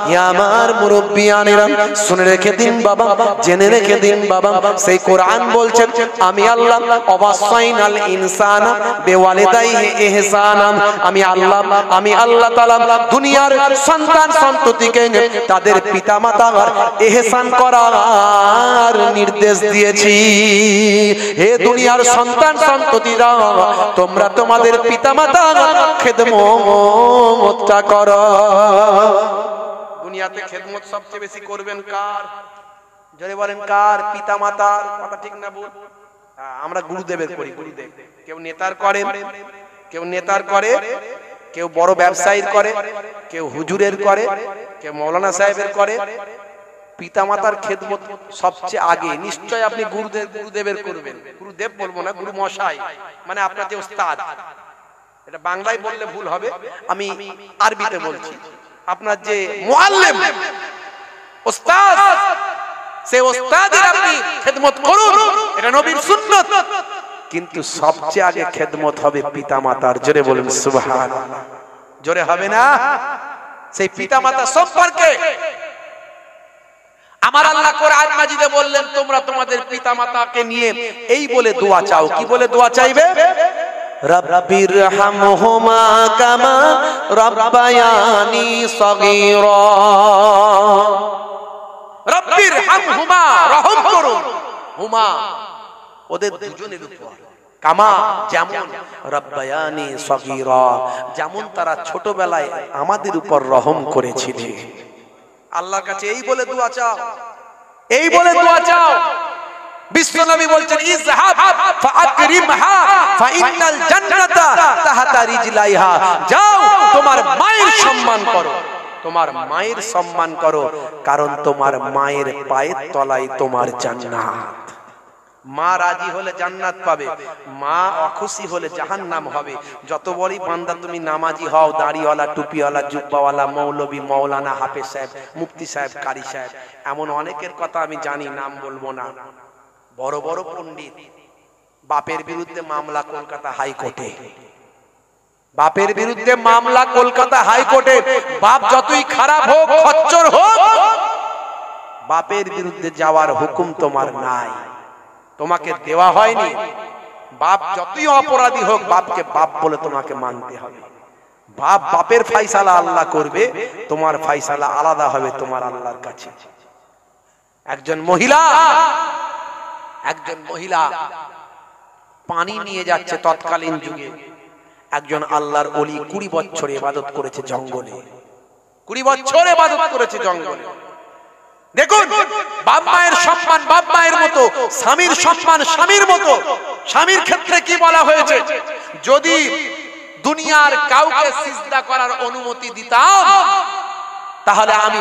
হে আমার মুরব্বিয়ানেরা, শুনে রেখে দিন বাবা, জেনে রেখে দিন বাবা, সেই কোরআন বলছে আমি আল্লাহ অওয়াসাইনাল ইনসানা বিওয়ালিদাইহি ইহসানা, আমি আল্লাহ তাআলা দুনিয়ার সন্তান সন্ততিকে তাদের পিতামাতার ইহসান করার নির্দেশ দিয়েছি। হে দুনিয়ার সন্তান সন্ততিরা, তোমরা তোমাদের পিতামাতার খেদমতটা করো। দুনিয়াতে খেদমত সবচেয়ে বেশি করবেন কার? জোরে বলেন কার? পিতামাতার। কথা ঠিক না বল? আমরা গুরুদেবের করি, গুরুদেব। কেউ নেতার করেন, কেউ নেতার করে, কেউ বড় ব্যবসায়ীর করে, কেউ হুজুরের করে, কেউ মৌলানা সাহেবের করে। পিতামাতার খেদমত সবচেয়ে আগে নিশ্চয় আপনি গুরুদেবের করবেন। গুরুদেব বলবো না, গুরু মশাই, মানে আপনার যে ওস্তাদ। এটা বাংলায় বললে ভুল হবে, আমি আরবিতে বলছি। আপনার যে মুআল্লিম, ওস্তাদ, সেই ওস্তাদের আপনি খেদমত করুন, এটা নবীর সুন্নাত। কিন্তু সবচেয়ে আগে খেদমত হবে পিতামাতার। জোরে বলুন সুবহানাল্লাহ। জোরে হবে না? সেই পিতামাতা সম্পর্কে আমার আল্লাহ কোরআন মাজিদে বললেন তোমরা তোমাদের পিতামাতাকে নিয়ে এই বলে দোয়া চাও। কি বলে দোয়া চাইবে? রব্বিরহামহুমা কামা রাব্বায়ানি সগীরা। রব্বিরহামহুমা, রহম করুন, হুমা ওদের দুজনের উপর, কামা যেমন, রব্বায়ানি সগীরা যেমন তারা ছোটবেলায় আমাদের উপর রহম করেছিলেন। আল্লাহর কাছে এই বলে দোয়া চাও, এই বলে দোয়া চাও। বিশ্বনবী বলছেন ইযহাব ফাআকরিমহা ফাইনাল জান্নাতা তাহতা রিজলাইহা। যাও তোমার মায়ের সম্মান করো, তোমার মায়ের সম্মান করো, কারণ তোমার মায়ের পায়ের তলায় তোমার জান্নাত। মা রাজি হলে জান্নাত পাবে, মা অখুশি হলে জাহান্নাম হবে। যত বড়ই বান্দা তুমি নামাজি হও, দাড়িওয়ালা, টুপিওয়ালা, জুব্বাওয়ালা, মৌলবী, মৌলানা, হাফেজ সাহেব, মুফতি সাহেব, কারি সাহেব, এমন অনেকের কথা আমি জানি, নাম বলবো না। বড় বড় পণ্ডিত, বাপের বিরুদ্ধে মামলা কলকাতা হাইকোর্টে, বাপের বিরুদ্ধে মামলা কলকাতা হাইকোর্টে। বাপ যতই খারাপ হোক, খচ্চর হোক, বাপের বিরুদ্ধে যাওয়ার হুকুম তোমার নাই, তোমাকে দেওয়া হয়নি। বাপ যতই অপরাধী হোক, বাপকে বাপ বলে তোমাকে মানতে হবে। বাপ বাপের ফয়সালা আল্লাহ করবে, তোমার ফয়সালা আলাদা হবে তোমার আল্লাহর কাছে। একজন মহিলা পানি নিয়ে যাচ্ছে তৎকালীন যুগে। একজন আল্লাহর ওলি 20 বছর ইবাদত করেছে জঙ্গলে, 20 বছর ইবাদত করেছে জঙ্গলে। দেখুন, বাপ মায়ের সম্মান বাপ মায়ের মতো, স্বামীর সম্মান স্বামীর মতো। স্বামীর ক্ষেত্রে কি বলা হয়েছে? যদি দুনিয়ার কাউকে সিজদা করার অনুমতি দিতাম, তাহলে আমি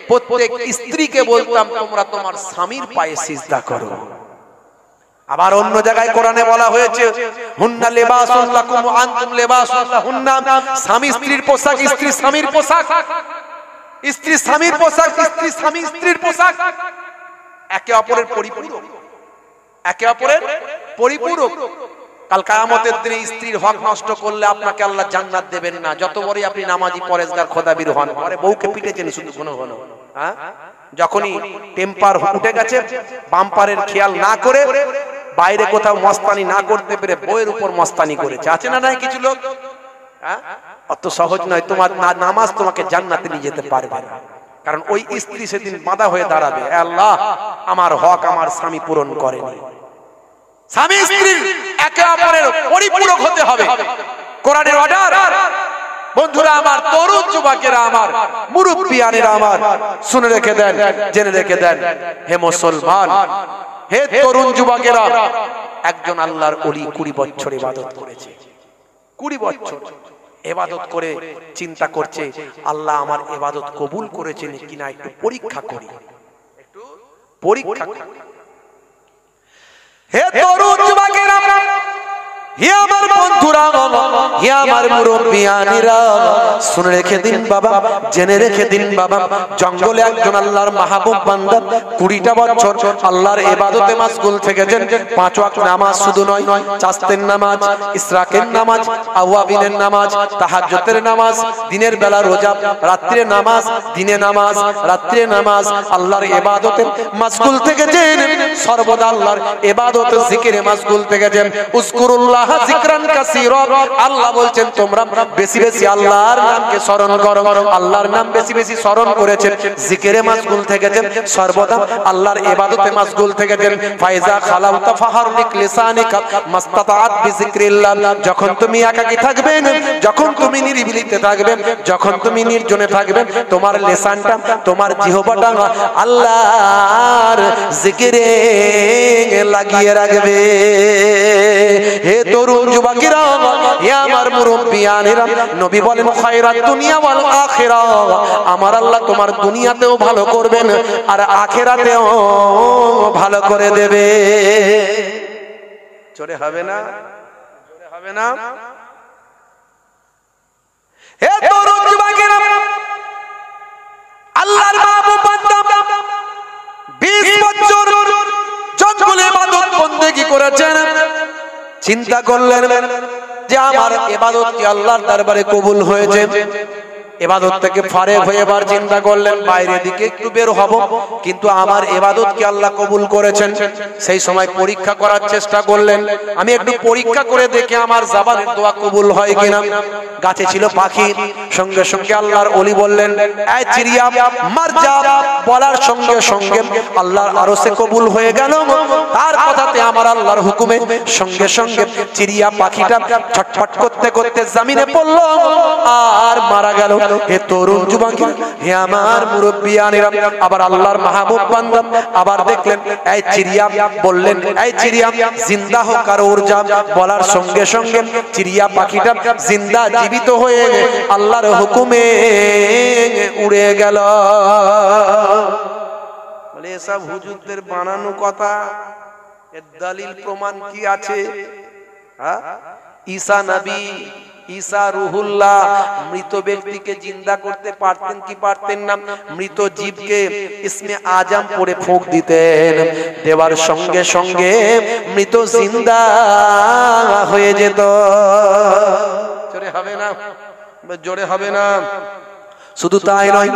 প্রত্যেক স্ত্রীকে বলতাম তোমরা তোমার স্বামীর পায়ে সিজদা করো। আবার অন্য জায়গায় কোরআনে বলা হয়েছে হুন্না লিবাসুল লাকুম ওয়া আনতুম লিবাসুল লাহুন্না। স্বামী স্ত্রীর পোশাক, স্ত্রী স্বামীর পোশাক, স্ত্রী স্বামীর পোশাক, স্ত্রী স্বামী স্ত্রীর পোশাক, একে অপরের পরিপূরক, একে অপরের পরিপূরক। কাল কিয়ামতের দিনে স্ত্রীর হক নষ্ট করলে আপনাকে আল্লাহ জান্নাত দেবেন না, যত বড়ই আপনি নামাজি, পরেজগার, খোদাবীর হন। পরে বউকে পিটেছেন শুধু ঘন ঘন, হ্যাঁ? যখনই টেম্পার উঠে গেছে, বাম্পারের খেয়াল না করে, বাইরে কোথাও মস্তানি না করতে পেরে বউয়ের উপর মস্তানি করেছে। আছে না নাই কিছু লোক? অত সহজ নয়। তোমার নামাজ তোমাকে জান্নাতে নিয়ে যেতে পারবে না, কারণ ওই স্ত্রী সেদিন বাধা হয়ে দাঁড়াবে, আল্লাহ আমার হক আমার স্বামী পূরণ করেনি। স্বামী স্ত্রীর একে অপরের পরিপূরক হতে হবে, কোরআনের অর্ডার। বন্ধুরা আমার, তরুণ যুবকেরা আমার, মুরব্বিয়ানেরা আমার, শুনে রেখে দেন, জেনে রেখে দেন, হে মুসলমান, হে তরুণ যুবকেরা, একজন আল্লাহর ওলি 20 বছর ইবাদত করেছে। 20 বছর ইবাদত করে চিন্তা করছে, আল্লাহ আমার ইবাদত কবুল করেছেন কিনা একটু পরীক্ষা করি, একটু পরীক্ষা করি। হে তরুণ যুবকেরা, হে আমার বন্ধুরা, হে আমার মুরব্বিয়ানেরা, শুনে রেখে দিন বাবা, জেনে রেখে দিন বাবা, জঙ্গলে একজন আল্লাহর মাহবুব বান্দা 20টা বছর আল্লাহর ইবাদতে মাশগুল থেকেছেন। 5 ওয়াক্ত নামাজ শুধু নয়, চাস্তের নামাজ, ইসরাকের নামাজ, আওয়াবিনের নামাজ, তাহাজ্জুদের নামাজ, দিনের বেলা রোজা, রাত্রে নামাজ, দিনে নামাজ, রাত্রে নামাজ, আল্লাহর ইবাদতে মাশগুল থেকেছেন। সর্বদা আল্লাহর ইবাদত জিকিরে মাশগুল থেকেছেন। উযকুরুল্লাহ জিকরান কাসীরা, আল্লাহ বলছেন তোমরা বেশি বেশি আল্লাহর নামকে স্মরণ করো। আল্লাহর নাম বেশি বেশি স্মরণ করেছেন, জিকিরে মাশগুল থেকেছেন, সর্বদা আল্লাহর ইবাদতে মাশগুল থেকেছেন। ফাইজা খালাউতা ফাহারলিক লিসানিকা মাস্তাতাআত বিজিকরিল্লাহ, যখন তুমি একাকী থাকবেন, যখন তুমি নিরিবিলিতে থাকবেন, যখন তুমি নির্জনে থাকবেন, তোমার লিসানটা, তোমার জিহ্বাটা আল্লাহর জিকিরে লাগিয়ে রাখবে। হে তরুণ যুবকেরা, হে আমার মুরব্বিয়ানেরা, নবী বলেন খায়রাত দুনিয়া ওয়াল আখিরা, আমার আল্লাহ তোমার দুনিয়াতেও ভালো করবেন আর আখিরাতেও ভালো করে দেবে। জোরে হবে না? জোরে হবে না? হে তরুণ যুবকেরা, আল্লাহর মাহবুব বান্দা 20 বছর জঙ্গলে ইবাদত বন্দেগী করেছেন। চিন্তা করলেন যে আমার ইবাদত কি আল্লাহর দরবারে কবুল হয়েছে। ইবাদত থেকে ফারেক হয়ে এবার চিন্তা করলেন বাইরে দিকে একটু বের হব, কিন্তু আমার ইবাদত কি আল্লাহ কবুল করেছেন। সেই সময় পরীক্ষা করার চেষ্টা করলেন, আমি একটু পরীক্ষা করে দেখি আমার জবানের দোয়া কবুল হয় কিনা। গাছে ছিল পাখি, সঙ্গে সঙ্গে আল্লাহর ওলি বললেন এই চিড়িয়া মার যা, বলার সঙ্গে সঙ্গে আল্লাহর আরশে কবুল হয়ে গেল। তার কথাতে আমার আল্লাহর হুকুমে সঙ্গে সঙ্গে চিড়িয়া পাখিটা ছটফট করতে করতে জমিনে পড়ল আর মারা গেল। হে তরুণ যুবক, হে আমার মুরব্বিয়ানেরা, আবার আল্লাহর মাহবুব বান্দা আবার দেখলেন এই চিড়িয়া, বললেন এই চিড়িয়া জিন্দা হোক আর উড় যা, বলার সঙ্গে সঙ্গে চিড়িয়া পাখিটা জিন্দা জীবিত হয়ে আল্লাহর হুকুমে উড়ে গেল। বলে এসব হুজুরদের বানানো কথা, এর দলিল প্রমাণ কি আছে? ঈসা নবী, ঈসা রুহুল্লাহ মৃত ব্যক্তিকে জিন্দা করতে পারতেন কি পারতেন না? মৃত জীবকে ইসমে আজম পড়ে ফুঁক দিতেন, দেওয়ার সঙ্গে সঙ্গে মৃত জিন্দা হয়ে যেত। জোরে হবে না? জোরে হবে না? শুধু তাই নয়,